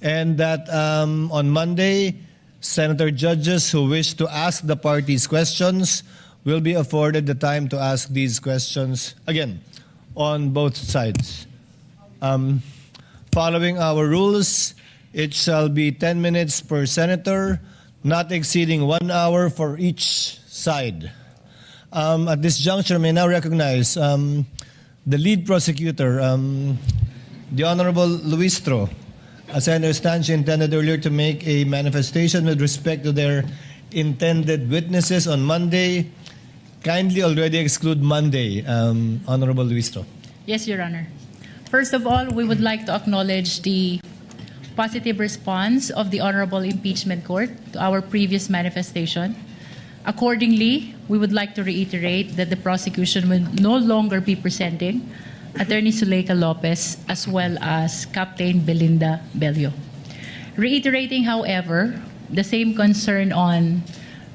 and that on Monday, senator judges who wish to ask the parties questions will be afforded the time to ask these questions again on both sides. Following our rules, it shall be 10 minutes per senator, not exceeding 1 hour for each side. At this juncture, may now recognize the lead prosecutor, the Honorable Luistro. As I understand, she intended earlier to make a manifestation with respect to their intended witnesses on Monday. Kindly already exclude Monday, Honorable Luistro. Yes, Your Honor. First of all, we would like to acknowledge the positive response of the Honorable Impeachment Court to our previous manifestation. Accordingly, we would like to reiterate that the prosecution will no longer be presenting Attorney Zuleika Lopez as well as Captain Belinda Bello. Reiterating, however, the same concern on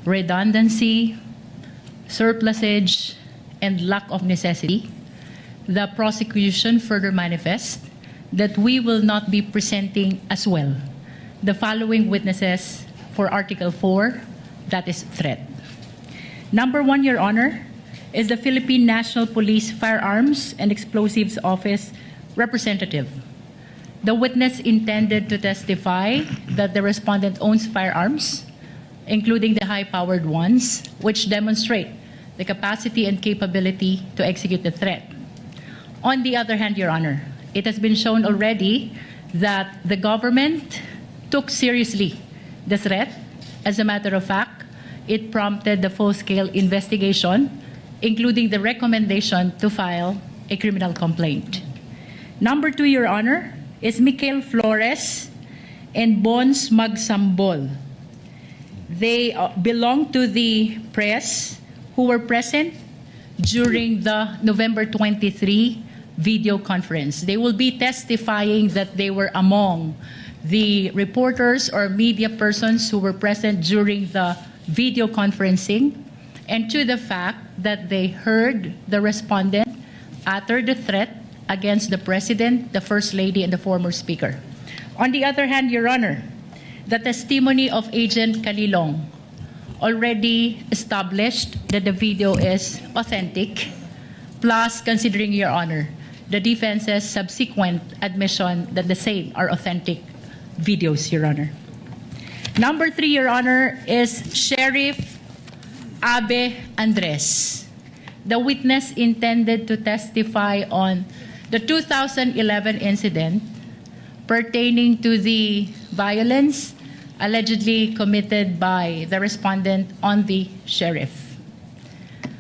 redundancy, surplusage, and lack of necessity, the prosecution further manifests that we will not be presenting as well the following witnesses for Article 4, that is threat. Number 1, Your Honor, is the Philippine National Police Firearms and Explosives Office representative. The witness intended to testify that the respondent owns firearms, including the high-powered ones, which demonstrate the capacity and capability to execute the threat. On the other hand, Your Honor, it has been shown already that the government took seriously the threat. As a matter of fact, it prompted the full-scale investigation, including the recommendation to file a criminal complaint. Number 2, Your Honor, is Michael Flores and Bons Magsambol. They belong to the press who were present during the November 23 video conference. They will be testifying that they were among the reporters or media persons who were present during the video conferencing, and to the fact that they heard the respondent utter the threat against the President, the First Lady, and the former Speaker. On the other hand, Your Honor, the testimony of Agent Calilong already established that the video is authentic, plus, considering, Your Honor, the defense's subsequent admission that the same are authentic videos, Your Honor. Number 3, Your Honor, is Sheriff Abe Andres. The witness intended to testify on the 2011 incident pertaining to the violence allegedly committed by the respondent on the sheriff.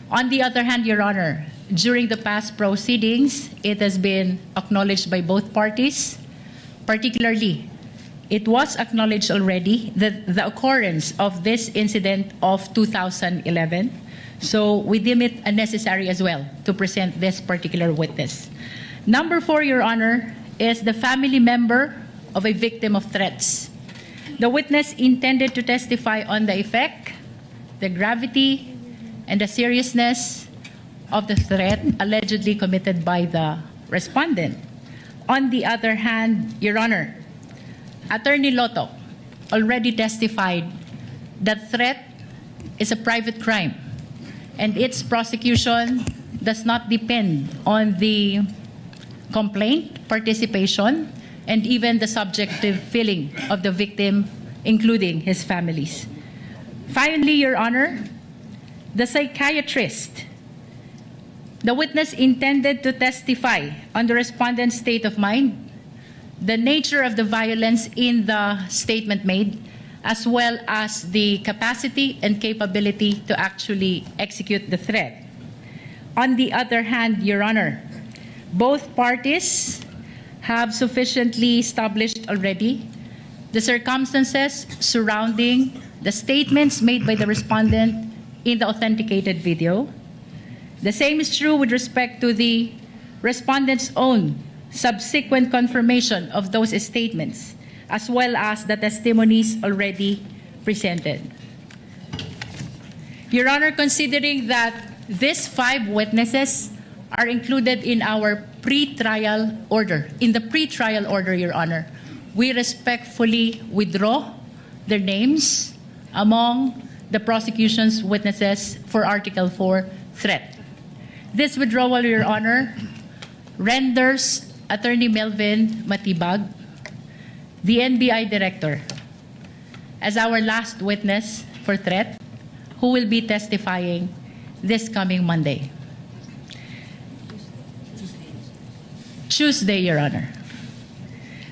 On the other hand, Your Honor, during the past proceedings, it has been acknowledged by both parties. Particularly, it was acknowledged already that the occurrence of this incident of 2011, so we deem it unnecessary as well to present this particular witness. Number 4, Your Honor, is the family member of a victim of threats. The witness intended to testify on the effect, the gravity, and the seriousness of the threat allegedly committed by the respondent. On the other hand, Your Honor, Attorney Loto already testified that threat is a private crime and its prosecution does not depend on the complaint, participation, and even the subjective feeling of the victim, including his families. Finally, Your Honor, the psychiatrist, the witness intended to testify on the respondent's state of mind, the nature of the violence in the statement made, as well as the capacity and capability to actually execute the threat. On the other hand, Your Honor, both parties have sufficiently established already the circumstances surrounding the statements made by the respondent in the authenticated video. The same is true with respect to the respondent's own subsequent confirmation of those statements, as well as the testimonies already presented. Your Honor, considering that these 5 witnesses are included in our pre-trial order, Your Honor, we respectfully withdraw their names among the prosecution's witnesses for Article 4 threat. This withdrawal, Your Honor, renders Attorney Melvin Matibag, the NBI Director, as our last witness for threat, who will be testifying this coming Monday. Tuesday, Your Honor.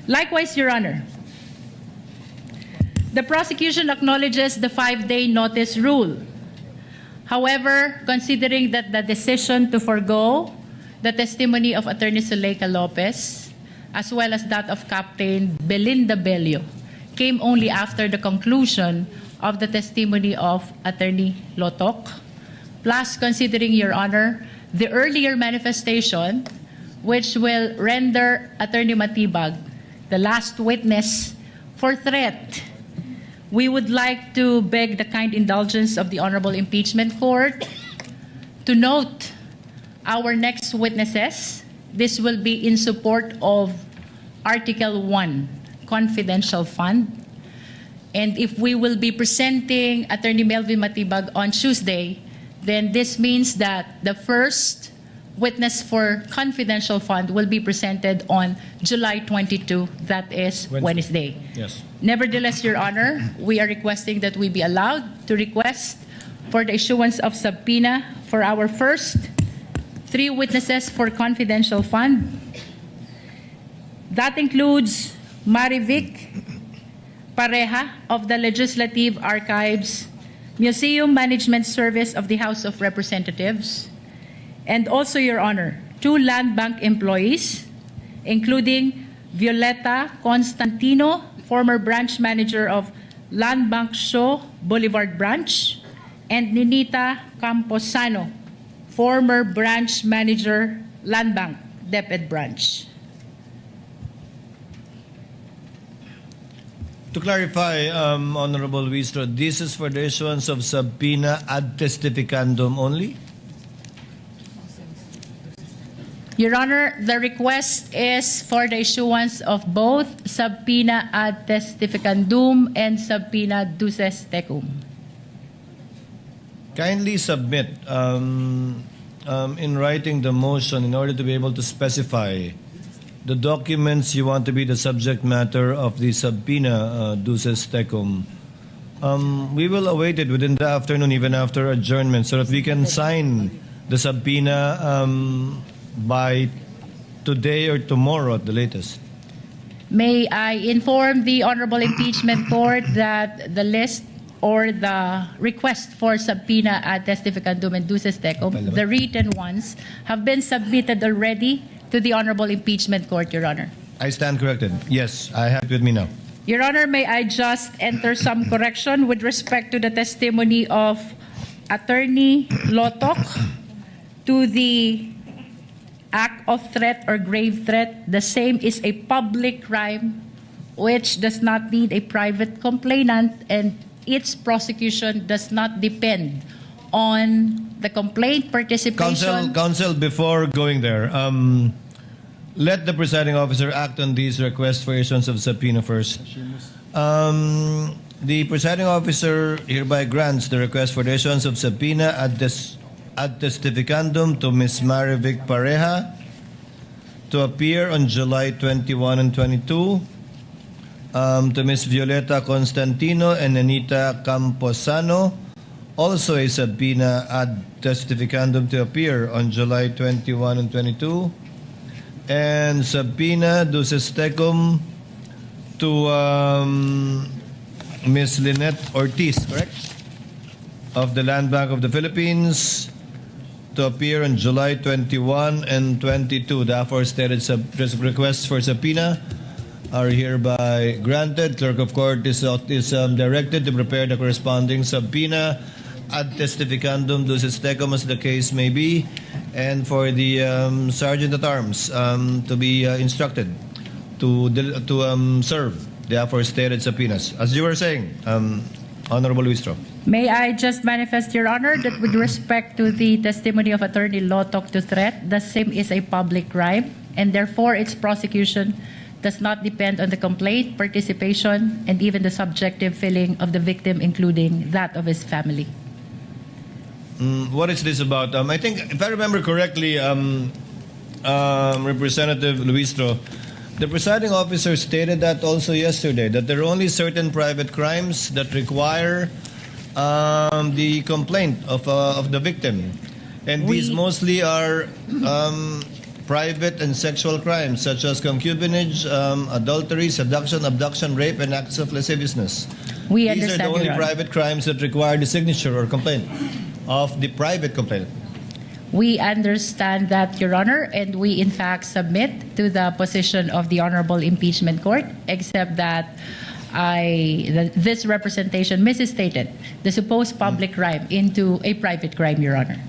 Likewise, Your Honor, the prosecution acknowledges the 5-day notice rule. However, considering that the decision to forgo the testimony of Attorney Zuleika Lopez, as well as that of Captain Belinda Bello, came only after the conclusion of the testimony of Attorney Lotok, plus considering, Your Honor, the earlier manifestation, which will render Attorney Matibag the last witness for threat, we would like to beg the kind indulgence of the Honorable Impeachment Court to note our next witnesses. This will be in support of Article 1, Confidential Fund. And if we will be presenting Attorney Melvin Matibag on Tuesday, then this means that the first witness for Confidential Fund will be presented on July 22, that is Wednesday. Yes. Nevertheless, Your Honor, we are requesting that we be allowed to request for the issuance of subpoena for our first 3 witnesses for Confidential Fund. That includes Marivic Pareja of the Legislative Archives Museum Management Service of the House of Representatives, and also, Your Honor, 2 land bank employees, including Violeta Constantino, former branch manager of Land Bank Show Boulevard Branch, and Ninita Camposano, former branch manager, Land Bank, DepEd Branch. To clarify, Honorable Wistro, this is for the issuance of subpoena ad testificandum only? Your Honor, the request is for the issuance of both subpoena ad testificandum and subpoena duces tecum. Kindly submit in writing the motion in order to be able to specify the documents you want to be the subject matter of the subpoena duces tecum. We will await it within the afternoon, even after adjournment, so that we can sign the subpoena by today or tomorrow at the latest. May I inform the Honorable Impeachment Court that the list or the request for subpoena ad testificandum and duces tecum, the written ones, have been submitted already to the Honorable Impeachment Court, Your Honor. I stand corrected. Yes, I have it with me now. Your Honor, may I just enter some correction with respect to the testimony of Attorney Lotok to the act of threat or grave threat. The same is a public crime which does not need a private complainant, and its prosecution does not depend on the complaint participation. Counsel, before going there, let the presiding officer act on these requests for issuance of subpoena first. The presiding officer hereby grants the request for the issuance of subpoena ad testificandum to Ms. Marivic Pareja to appear on July 21 and 22, to Ms. Violeta Constantino and Anita Camposano, also a subpoena ad testificandum to appear on July 21 and 22, and subpoena duces tecum to Ms. Lynette Ortiz, correct? Of the Land Bank of the Philippines to appear on July 21 and 22. The aforestated requests for subpoena are hereby granted. Clerk of Court is directed to prepare the corresponding subpoena ad testificandum duces tecum as the case may be, and for the Sergeant at Arms to be instructed to serve the aforestated subpoenas. As you were saying, Honorable Luistro. May I just manifest, Your Honor, that with respect to the testimony of Attorney Lotok Duterte, the same is a public crime, and therefore its prosecution does not depend on the complaint, participation, and even the subjective feeling of the victim, including that of his family. What is this about? I think, if I remember correctly, Representative Luistro, the presiding officer stated that also yesterday, that there are only certain private crimes that require the complaint of the victim. And these mostly are private and sexual crimes, such as concubinage, adultery, seduction, abduction, rape, and acts of lasciviousness. We These are the understand, only Your Honor. private crimes that require the signature or complaint of the private complainant. We understand that, Your Honor, and we in fact submit to the position of the Honorable Impeachment Court, except that this representation misstated the supposed public crime into a private crime, Your Honor.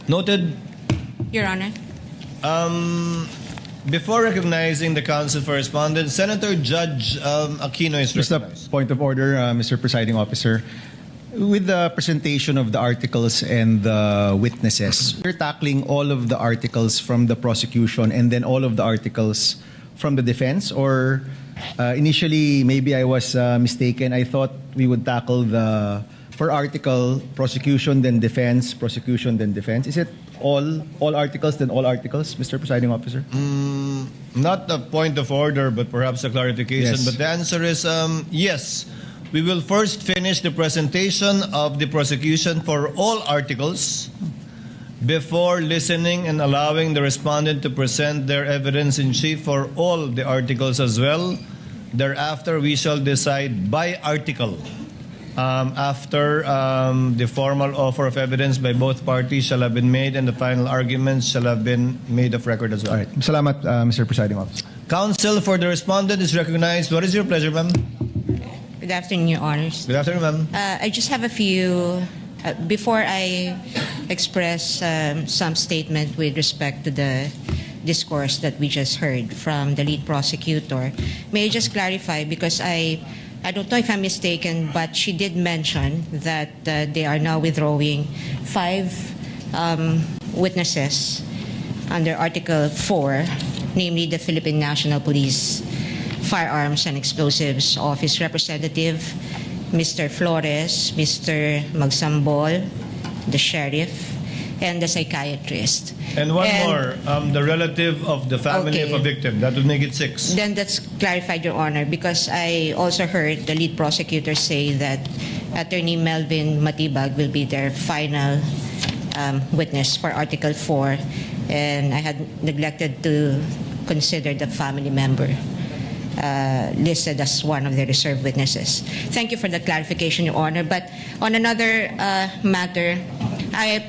Noted. Your Honor. Before recognizing the counsel for respondents, Senator Judge Aquino is Just a recognized. point of order, Mr. Presiding Officer. With the presentation of the articles and the witnesses, we're tackling all of the articles from the prosecution and then all of the articles from the defense? Or initially, maybe I was mistaken. I thought we would tackle the per article prosecution, then defense, prosecution, then defense. Is it all articles, then all articles, Mr. Presiding Officer? Not a point of order, but perhaps a clarification. Yes. But the answer is yes. We will first finish the presentation of the prosecution for all articles before listening and allowing the respondent to present their evidence in chief for all the articles as well. Thereafter, we shall decide by article. After the formal offer of evidence by both parties shall have been made and the final arguments shall have been made of record as well. All right. Salamat, Mr. Presiding Officer. Counsel for the respondent is recognized. What is your pleasure, ma'am? Good afternoon, Your Honors. Good afternoon, ma'am. I just have a few, before I express some statement with respect to the discourse that we just heard from the lead prosecutor, may I just clarify, because I don't know if I'm mistaken, but she did mention that they are now withdrawing 5 witnesses under Article 4, namely the Philippine National Police Firearms and Explosives Office Representative, Mr. Flores, Mr. Magsambol, the sheriff, and the psychiatrist. And one more, the relative of the family of a victim. That would make it 6. Then that's clarified, Your Honor, because I also heard the lead prosecutor say that Attorney Melvin Matibag will be their final witness for Article 4, and I had neglected to consider the family member listed as one of the reserve witnesses. Thank you for the clarification, Your Honor. But on another matter,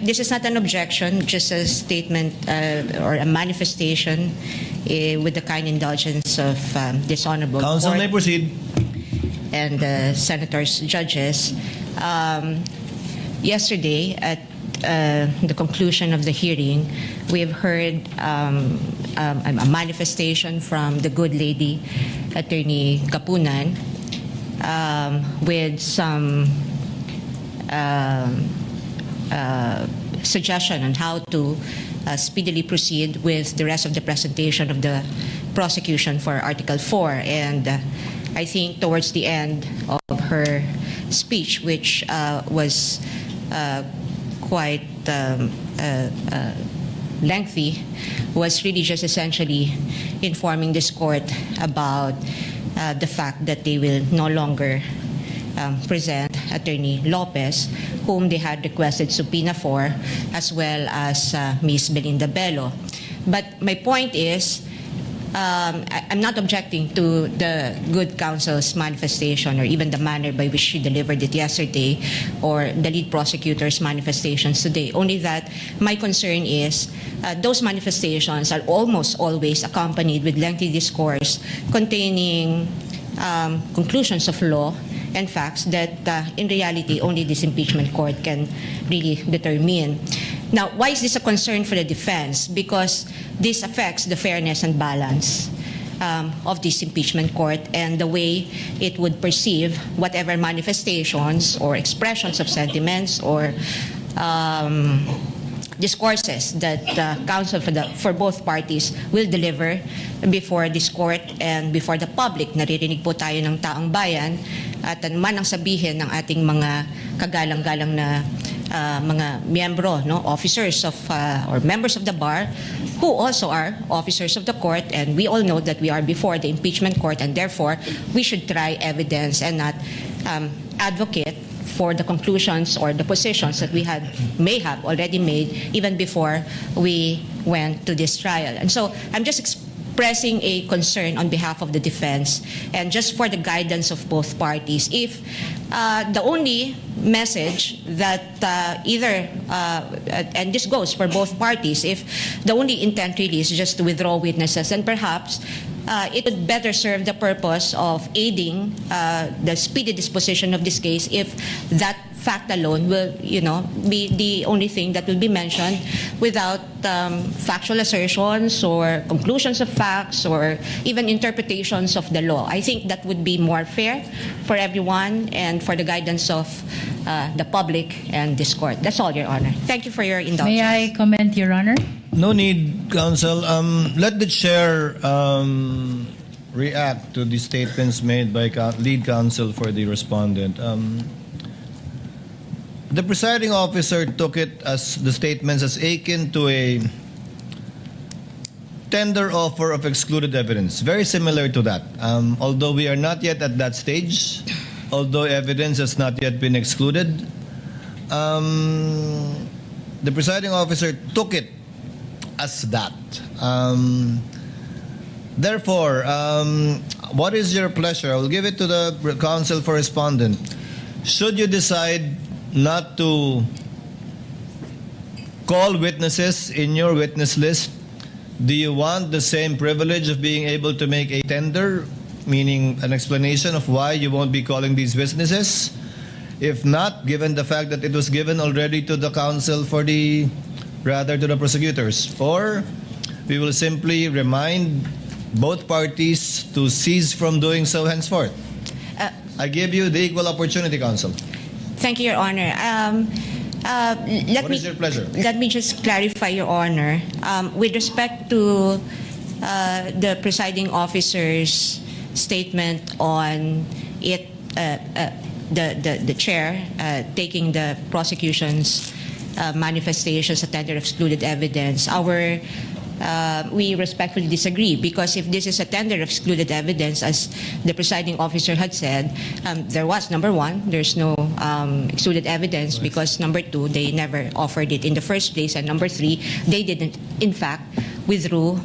this is not an objection, just a statement or a manifestation with the kind indulgence of this honorable Counsel court may proceed. and the senators, judges. Yesterday, at the conclusion of the hearing, we have heard a manifestation from the good lady, Attorney Kapunan, with some suggestion on how to speedily proceed with the rest of the presentation of the prosecution for Article 4. And I think towards the end of her speech, which was quite lengthy, was really just essentially informing this court about the fact that they will no longer present Attorney Lopez, whom they had requested subpoena for, as well as Ms. Belinda Bello. But my point is, I'm not objecting to the good counsel's manifestation or even the manner by which she delivered it yesterday or the lead prosecutor's manifestations today. Only that my concern is those manifestations are almost always accompanied with lengthy discourse containing conclusions of law and facts that in reality only this impeachment court can really determine. Now, why is this a concern for the defense? Because this affects the fairness and balance of this impeachment court and the way it would perceive whatever manifestations or expressions of sentiments or discourses that counsel for both parties will deliver before this court and before the public. Naririnig po tayo ng taong bayan at anuman ang sabihin ng ating mga kagalang-galang na mga miyembro, officers of or members of the bar who also are officers of the court, and we all know that we are before the impeachment court and therefore we should try evidence and not advocate for the conclusions or the positions that we may have already made even before we went to this trial. And so I'm just expressing a concern on behalf of the defense and just for the guidance of both parties. If the only message that and this goes for both parties, if the only intent really is just to withdraw witnesses, then perhaps it would better serve the purpose of aiding the speedy disposition of this case if that fact alone will, be the only thing that will be mentioned without factual assertions or conclusions of facts or even interpretations of the law. I think that would be more fair for everyone and for the guidance of the public and this court. That's all, Your Honor. Thank you for your indulgence. May I comment, Your Honor? No need, counsel. Let the chair react to the statements made by lead counsel for the respondent. The presiding officer took it as the statements as akin to a tender offer of excluded evidence, very similar to that. Although we are not yet at that stage, although evidence has not yet been excluded, the presiding officer took it as that. Therefore, what is your pleasure? I will give it to the counsel for respondent. Should you decide not to call witnesses in your witness list, do you want the same privilege of being able to make a tender, meaning an explanation of why you won't be calling these witnesses? If not, given the fact that it was given already to the counsel to the prosecutors, or we will simply remind both parties to cease from doing so henceforth. I give you the equal opportunity, counsel. Thank you, Your Honor. What is your pleasure? Let me just clarify, Your Honor. With respect to the presiding officer's statement on it, the chair taking the prosecution's manifestations as tender excluded evidence, we respectfully disagree, because if this is a tender of excluded evidence, as the presiding officer had said, there was, number one, there's no excluded evidence, because number two, they never offered it in the first place, and number three, they didn't, in fact, withdrew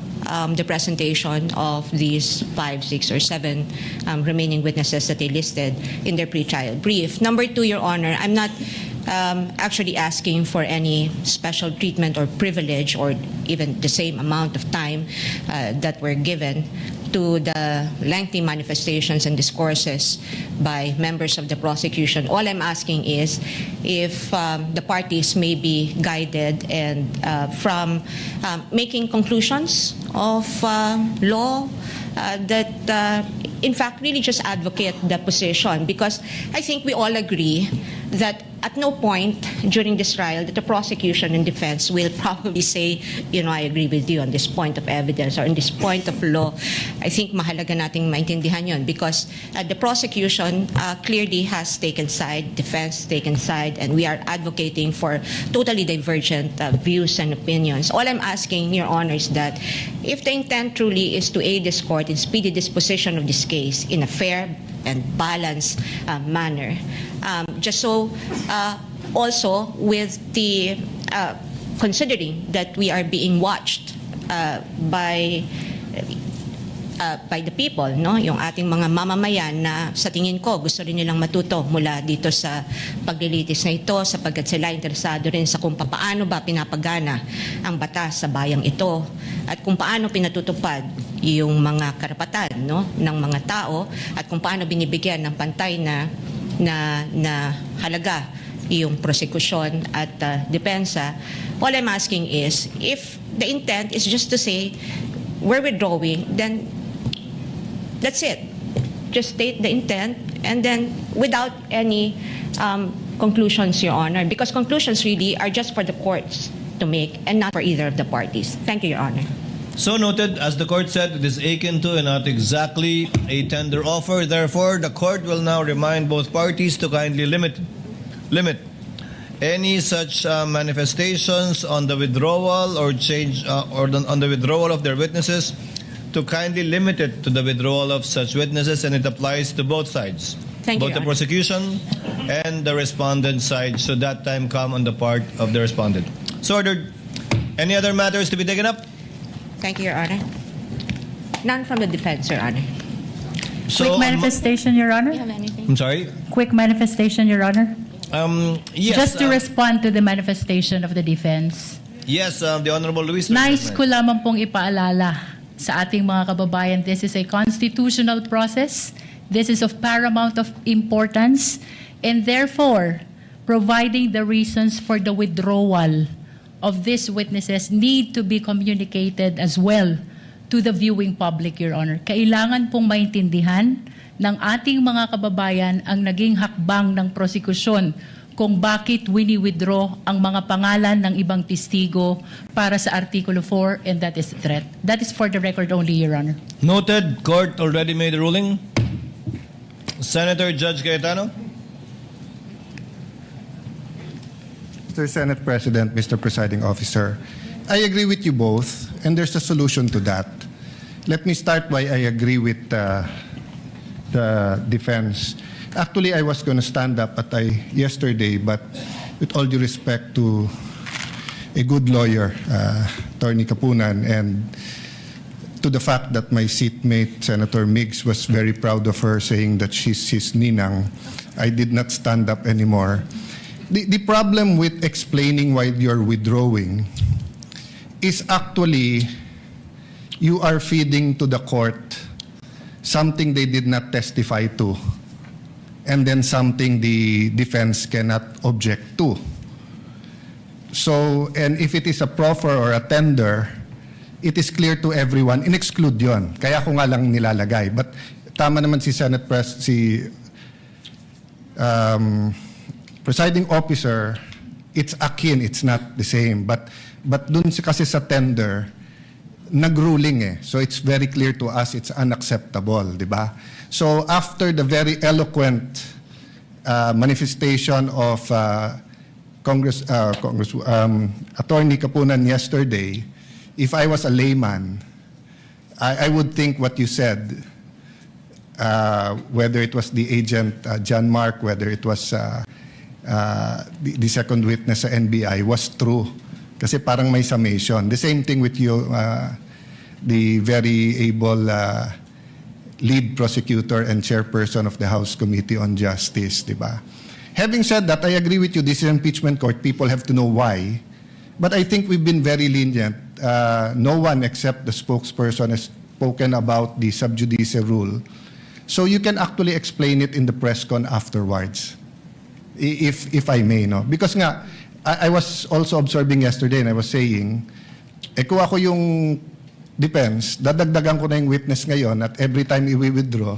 the presentation of these 5, 6, or 7 remaining witnesses that they listed in their pre-trial brief. Number two, Your Honor, I'm not actually asking for any special treatment or privilege or even the same amount of time that were given to the lengthy manifestations and discourses by members of the prosecution. All I'm asking is if the parties may be guided and from making conclusions of law that in fact really just advocate the position, because I think we all agree that at no point during this trial that the prosecution and defense will probably say, I agree with you on this point of evidence or on this point of law. I think mahalaga nating maintindihan yun because the prosecution clearly has taken side, defense taken side, and we are advocating for totally divergent views and opinions. All I'm asking, Your Honor, is that if the intent truly is to aid this court in speedy disposition of this case in a fair and balanced manner, just so also with the considering that we are being watched by the people, no? Yung ating mga mamamayan na sa tingin ko gusto rin nilang matuto mula dito sa paglilitis na ito sapagkat sila interesado rin sa kung paano ba pinapagana ang batas sa bayang ito at kung paano pinatutupad yung mga karapatan, no, ng mga tao at kung paano binibigyan ng pantay na halaga yung prosekusyon at depensa. All I'm asking is if the intent is just to say we're withdrawing, then that's it. Just state the intent and then without any conclusions, Your Honor, because conclusions really are just for the courts to make and not for either of the parties. Thank you, Your Honor. So noted, as the court said, it is akin to and not exactly a tender offer. Therefore, the court will now remind both parties to kindly limit any such manifestations on the withdrawal or change on the withdrawal of their witnesses, to kindly limit it to the withdrawal of such witnesses, and it applies to both sides. Thank you, both the Your Honor. prosecution and the respondent side, should that time come on the part of the respondent. So ordered. Any other matters to be taken up? Thank you, Your Honor. None from the defense, Your Honor. So, Quick manifestation, Your Honor. Do you have anything? I'm sorry? Quick manifestation, Your Honor. Yes. Just to respond to the manifestation of the defense. Yes, the Honorable Luis. Nais ko lamang pong ipaalala sa ating mga kababayan, this is a constitutional process. This is of paramount of importance. And therefore, providing the reasons for the withdrawal of these witnesses need to be communicated as well to the viewing public, Your Honor. Kailangan pong maintindihan ng ating mga kababayan ang naging hakbang ng prosekusyon kung bakit wini-withdraw ang mga pangalan ng ibang testigo para sa Artikulo 4, and that is threat. That is for the record only, Your Honor. Noted. Court already made a ruling. Senator Judge Cayetano. Mr. Senate President, Mr. Presiding Officer, I agree with you both, and there's a solution to that. Let me start why I agree with the defense. Actually, I was going to stand up yesterday, but with all due respect to a good lawyer, Attorney Kapunan, and to the fact that my seatmate, Senator Miggs, was very proud of her, saying that she's his ninang, I did not stand up anymore. The problem with explaining why you're withdrawing is actually you are feeding to the court something they did not testify to, and then something the defense cannot object to. So, and if it is a proffer or a tender, it is clear to everyone, in-exclude yon. Kaya ko nga lang nilalagay. But tama naman si Presiding Officer, it's akin, it's not the same. But dun kasi sa tender, nag-ruling eh. So it's very clear to us it's unacceptable, di ba? So after the very eloquent manifestation of Attorney Kapunan yesterday, if I was a layman, I would think what you said, whether it was the agent John Mark, whether it was the second witness sa NBI, was true. Kasi parang may summation. The same thing with you, the very able lead prosecutor and chairperson of the House Committee on Justice, di ba? Having said that, I agree with you, this is impeachment court. People have to know why. But I think we've been very lenient. No one except the spokesperson has spoken about the sub judice rule. So you can actually explain it in the press con afterwards, if I may, no? Because nga, I was also observing yesterday and I was saying, kung ako yung defense, dadagdagan ko na yung witness ngayon at every time i-withdraw,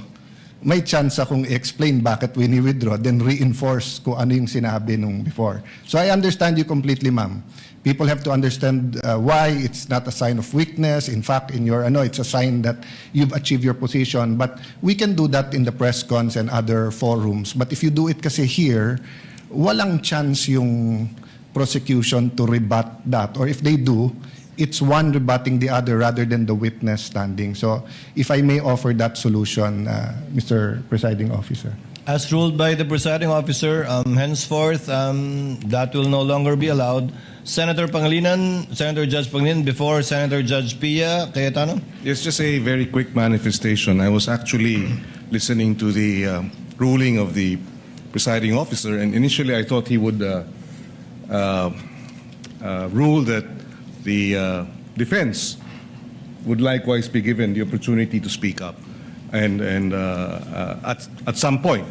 may chance akong explain bakit wini-withdraw, then reinforce kung ano yung sinabi nung before. So I understand you completely, ma'am. People have to understand why it's not a sign of weakness. In fact, in your it's a sign that you've achieved your position. But we can do that in the press cons and other forums. But if you do it kasi here, walang chance yung prosecution to rebut that. Or if they do, it's one rebutting the other rather than the witness standing. So if I may offer that solution, Mr. Presiding Officer. As ruled by the presiding officer, henceforth, that will no longer be allowed. Senator Pangilinan, Senator Judge Pangilinan, before Senator Judge Pia Cayetano. It's just a very quick manifestation. I was actually listening to the ruling of the presiding officer, and initially I thought he would rule that the defense would likewise be given the opportunity to speak up. And at some point,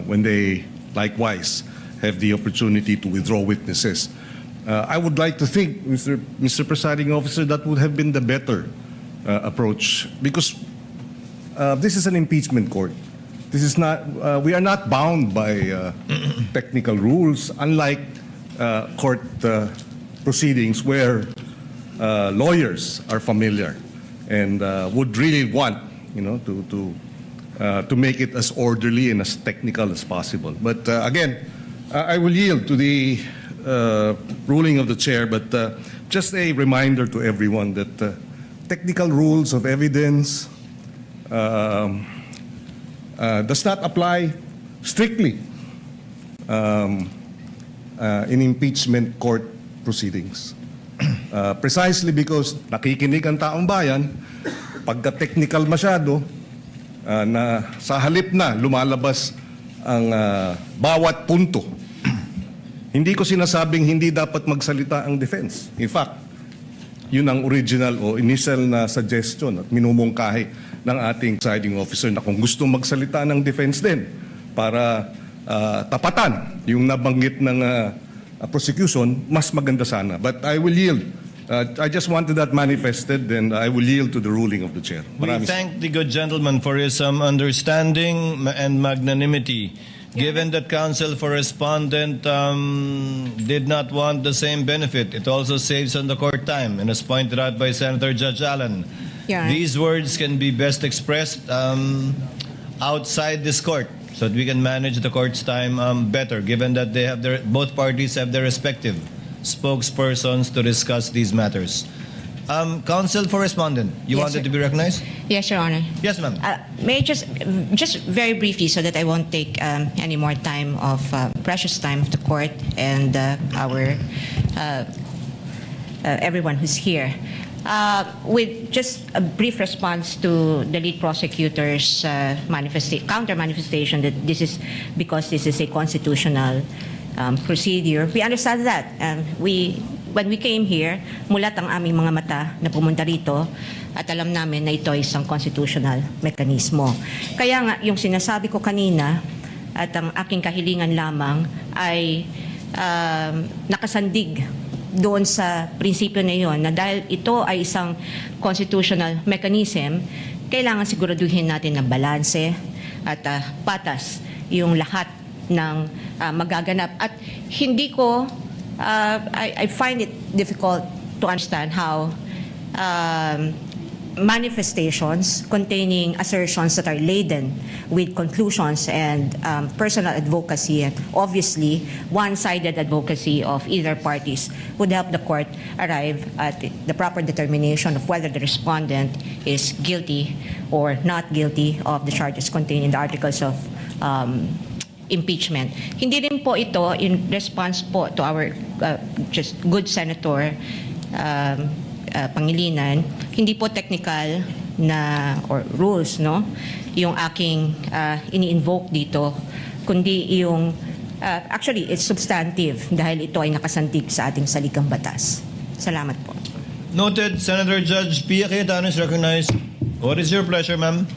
when they likewise have the opportunity to withdraw witnesses, I would like to think, Mr. Presiding Officer, that would have been the better approach, because this is an impeachment court. This is not. We are not bound by technical rules, unlike court proceedings where lawyers are familiar and would really want, to make it as orderly and as technical as possible. But again, I will yield to the ruling of the chair, but just a reminder to everyone that technical rules of evidence does not apply strictly in impeachment court proceedings. Precisely because nakikinig ang taong bayan, pagka-technical masyado, na sa halip na lumalabas ang bawat punto. Hindi ko sinasabing hindi dapat magsalita ang defense. In fact, yun ang original o initial na suggestion at minumungkahi ng ating presiding officer na kung gusto magsalita ng defense din para tapatan yung nabanggit ng prosecution, mas maganda sana. But I will yield. I just wanted that manifested, and I will yield to the ruling of the chair. We thank the good gentleman for his understanding and magnanimity. Given that counsel for respondent did not want the same benefit, it also saves on the court time, and as pointed out by Senator Judge Allen, these words can be best expressed outside this court, so that we can manage the court's time better, given that they have both parties have their respective spokespersons to discuss these matters. Counsel for respondent, you wanted to be recognized? Yes, Your Honor. Yes, ma'am. May I just very briefly, so that I won't take any more time of precious time of the court and our everyone who's here. With just a brief response to the lead prosecutor's counter manifestation that this is because this is a constitutional procedure. We understand that. When we came here, mulat ang aming mga mata na pumunta rito at alam namin na ito ay isang constitutional mekanismo. Kaya nga, yung sinasabi ko kanina at ang aking kahilingan lamang ay nakasandig doon sa prinsipyo na iyon na dahil ito ay isang constitutional mechanism, kailangan siguraduhin natin na balanse at patas yung lahat ng magaganap. At hindi ko I find it difficult to understand how manifestations containing assertions that are laden with conclusions and personal advocacy, and obviously one-sided advocacy of either parties, would help the court arrive at the proper determination of whether the respondent is guilty or not guilty of the charges contained in the articles of impeachment. Hindi rin po ito in response po to our just good Senator Pangilinan, hindi po technical na or rules, no, yung aking ini-invoke dito, kundi yung actually it's substantive dahil ito ay nakasantig sa ating saligang batas. Salamat po. Noted. Senator Judge Pia Cayetano is recognized. What is your pleasure, ma'am?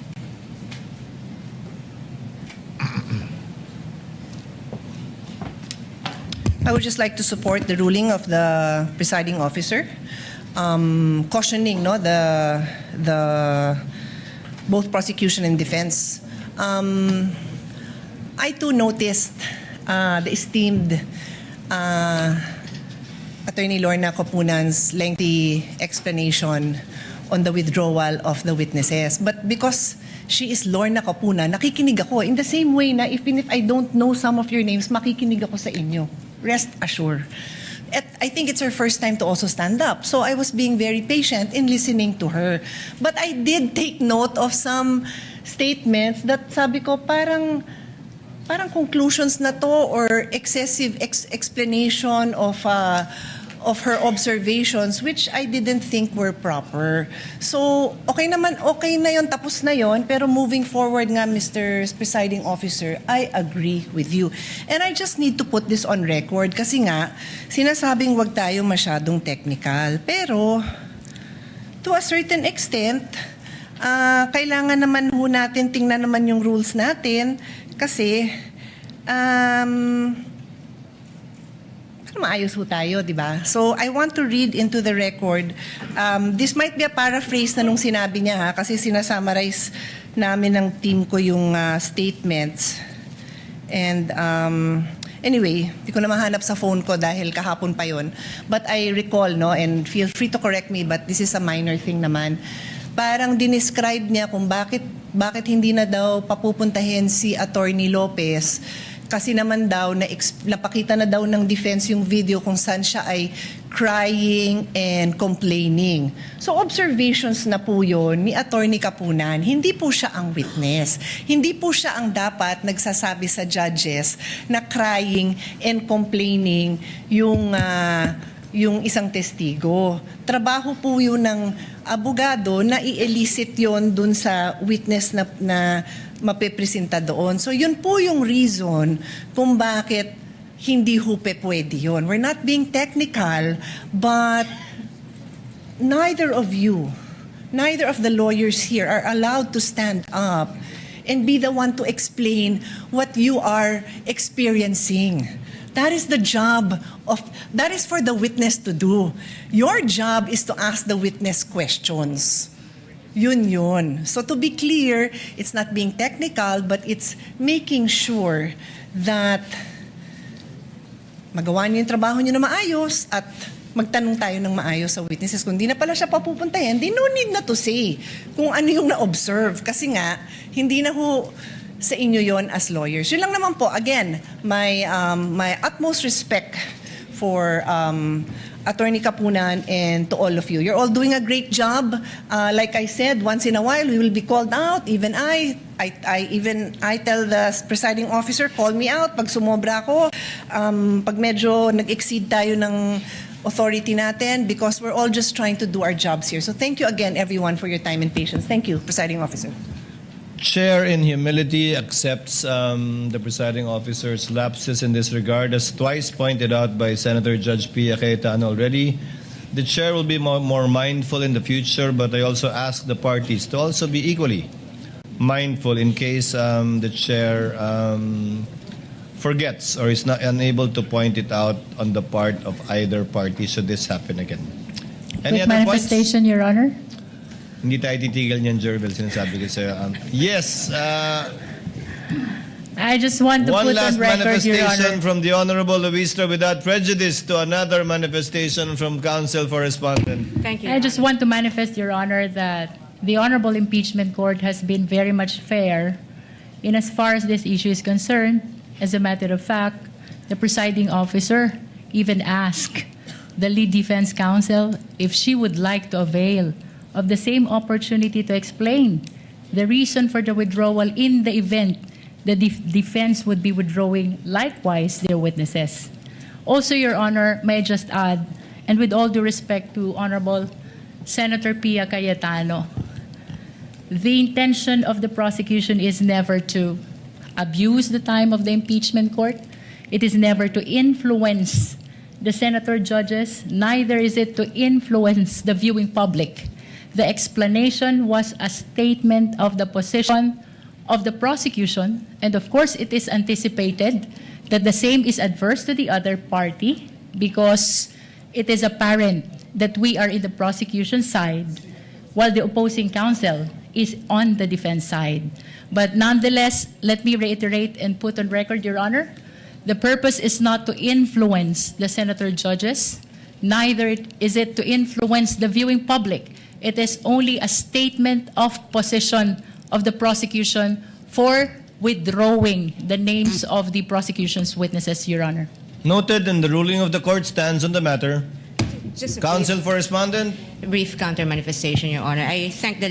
I would just like to support the ruling of the presiding officer, cautioning the both prosecution and defense I too noticed the esteemed Attorney Lorna Copunan's lengthy explanation on the withdrawal of the witnesses. But because she is Lorna Copunan, nakikinig ako. In the same way na even if I don't know some of your names, makikinig ako sa inyo. Rest assured. I think it's her first time to also stand up. So I was being very patient in listening to her. But I did take note of some statements that sabi ko parang conclusions na to or excessive explanation of her observations which I didn't think were proper. So, okay na yon, tapos na yon, pero moving forward nga, Mr. Presiding Officer, I agree with you. And I just need to put this on record kasi nga, sinasabing wag tayo masyadong technical. Pero, to a certain extent, kailangan naman ho natin tingnan naman yung rules natin kasi maayos ho tayo, di ba? So, I want to read into the record. This might be a paraphrase na nung sinabi niya ha, kasi sinasummarize namin ng team ko yung statements. And anyway, di ko na mahanap sa phone ko dahil kahapon pa yon. But I recall, no, and feel free to correct me, but this is a minor thing naman. Parang dinescribe niya kung bakit hindi na daw papupuntahin si Attorney Lopez kasi naman daw napakita na daw ng defense yung video kung saan siya ay crying and complaining. So observations na po yun ni Attorney Capunan. Hindi po siya ang witness. Hindi po siya ang dapat nagsasabi sa judges na crying and complaining yung isang testigo. Trabaho po yun ng abogado na i-elicit yun dun sa witness na mapipresenta doon. So yun po yung reason kung bakit hindi hupe pwede yun. We're not being technical, but neither of the lawyers here are allowed to stand up and be the one to explain what you are experiencing. That is for the witness to do. Your job is to ask the witness questions. Yun. So to be clear, it's not being technical, but it's making sure that magawa niyo yung trabaho niyo na maayos at magtanong tayo ng maayos sa witnesses. Kung di na pala siya papupuntahin, di no need na to say kung ano yung na-observe. Kasi nga, hindi na ho sa inyo yon as lawyers. Yun lang naman po. Again, my utmost respect for Attorney Capunan and to all of you. You're all doing a great job. Like I said, once in a while we will be called out. Even I tell the presiding officer, call me out pag sumobra ako. Pag medyo nag-exceed tayo ng authority natin because we're all just trying to do our jobs here. So thank you again, everyone, for your time and patience. Thank you, presiding officer. Chair, in humility, accepts the presiding officer's lapses in this regard, as twice pointed out by Senator Judge Pia Cayetano already. The chair will be more mindful in the future, but I also ask the parties to also be equally mindful in case the chair forgets or is not unable to point it out on the part of either party should this happen again. Any With other points? manifestation, Your Honor. Hindi tayo titigil niyan, Jervel, sinasabi ko sa'yo. Yes, I just want to one put last on record, Your manifestation Honor. from the Honorable Luistra without prejudice to another manifestation from Counsel for Respondent. Thank you. I just want to manifest, Your Honor, that the Honorable Impeachment Court has been very much fair in as far as this issue is concerned. As a matter of fact, the presiding officer even asked the lead defense counsel if she would like to avail of the same opportunity to explain the reason for the withdrawal in the event the defense would be withdrawing likewise their witnesses. Also, Your Honor, may I just add, and with all due respect to Honorable Senator Pia Cayetano, the intention of the prosecution is never to abuse the time of the impeachment court. It is never to influence the senator judges, neither is it to influence the viewing public. The explanation was a statement of the position of the prosecution, and of course it is anticipated that the same is adverse to the other party because it is apparent that we are in the prosecution side while the opposing counsel is on the defense side. But nonetheless, let me reiterate and put on record, Your Honor, the purpose is not to influence the senator judges, neither is it to influence the viewing public. It is only a statement of position of the prosecution for withdrawing the names of the prosecution's witnesses, Your Honor. Noted, and the ruling of the court stands on the matter. Just a Counsel for respondent. brief counter manifestation, Your Honor. I thank the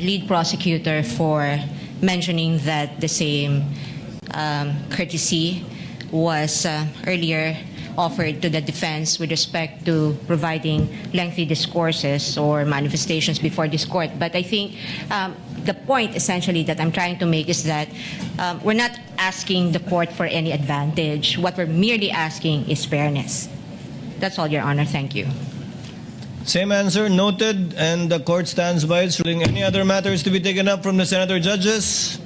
lead prosecutor for mentioning that the same courtesy was earlier offered to the defense with respect to providing lengthy discourses or manifestations before this court. But I think the point essentially that I'm trying to make is that we're not asking the court for any advantage. What we're merely asking is fairness. That's all, Your Honor. Thank you. Same answer, noted, and the court stands by its ruling. Any other matters to be taken up from the senator judges?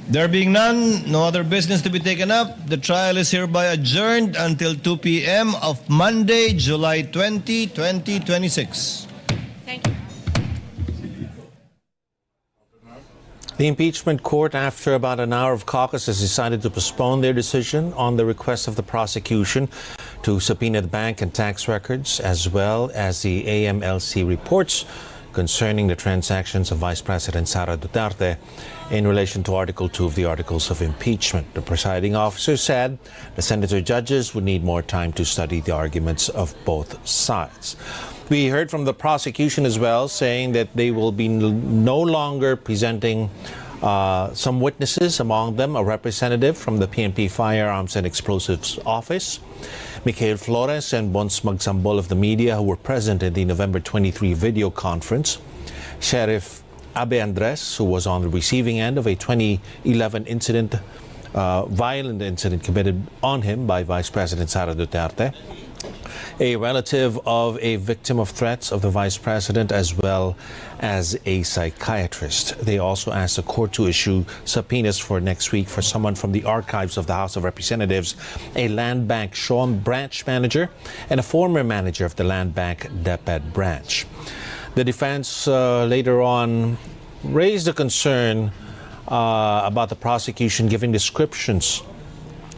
There being none, no other business to be taken up. The trial is hereby adjourned until 2 p.m. of Monday, July 20, 2026. Thank you. The impeachment court, after about an hour of caucus, has decided to postpone their decision on the request of the prosecution to subpoena the bank and tax records, as well as the AMLC reports concerning the transactions of Vice President Sara Duterte in relation to Article 2 of the Articles of Impeachment. The presiding officer said the senator judges would need more time to study the arguments of both sides. We heard from the prosecution as well, saying that they will be no longer presenting some witnesses, among them a representative from the PNP Firearms and Explosives Office, Michael Flores and Bons Magsambol of the media who were present in the November 23 video conference, Sheriff Abe Andres, who was on the receiving end of a 2011 incident, violent incident committed on him by Vice President Sara Duterte, a relative of a victim of threats of the Vice President, as well as a psychiatrist. They also asked the court to issue subpoenas for next week for someone from the archives of the House of Representatives, a land bank Sean branch manager, and a former manager of the land bank DepEd branch. The defense later on raised a concern about the prosecution giving descriptions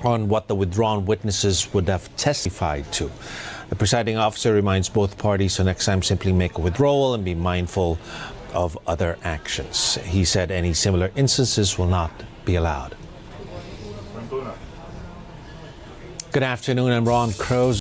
on what the withdrawn witnesses would have testified to. The presiding officer reminds both parties to next time simply make a withdrawal and be mindful of other actions. He said any similar instances will not be allowed. Good afternoon, I'm Ron Crowe.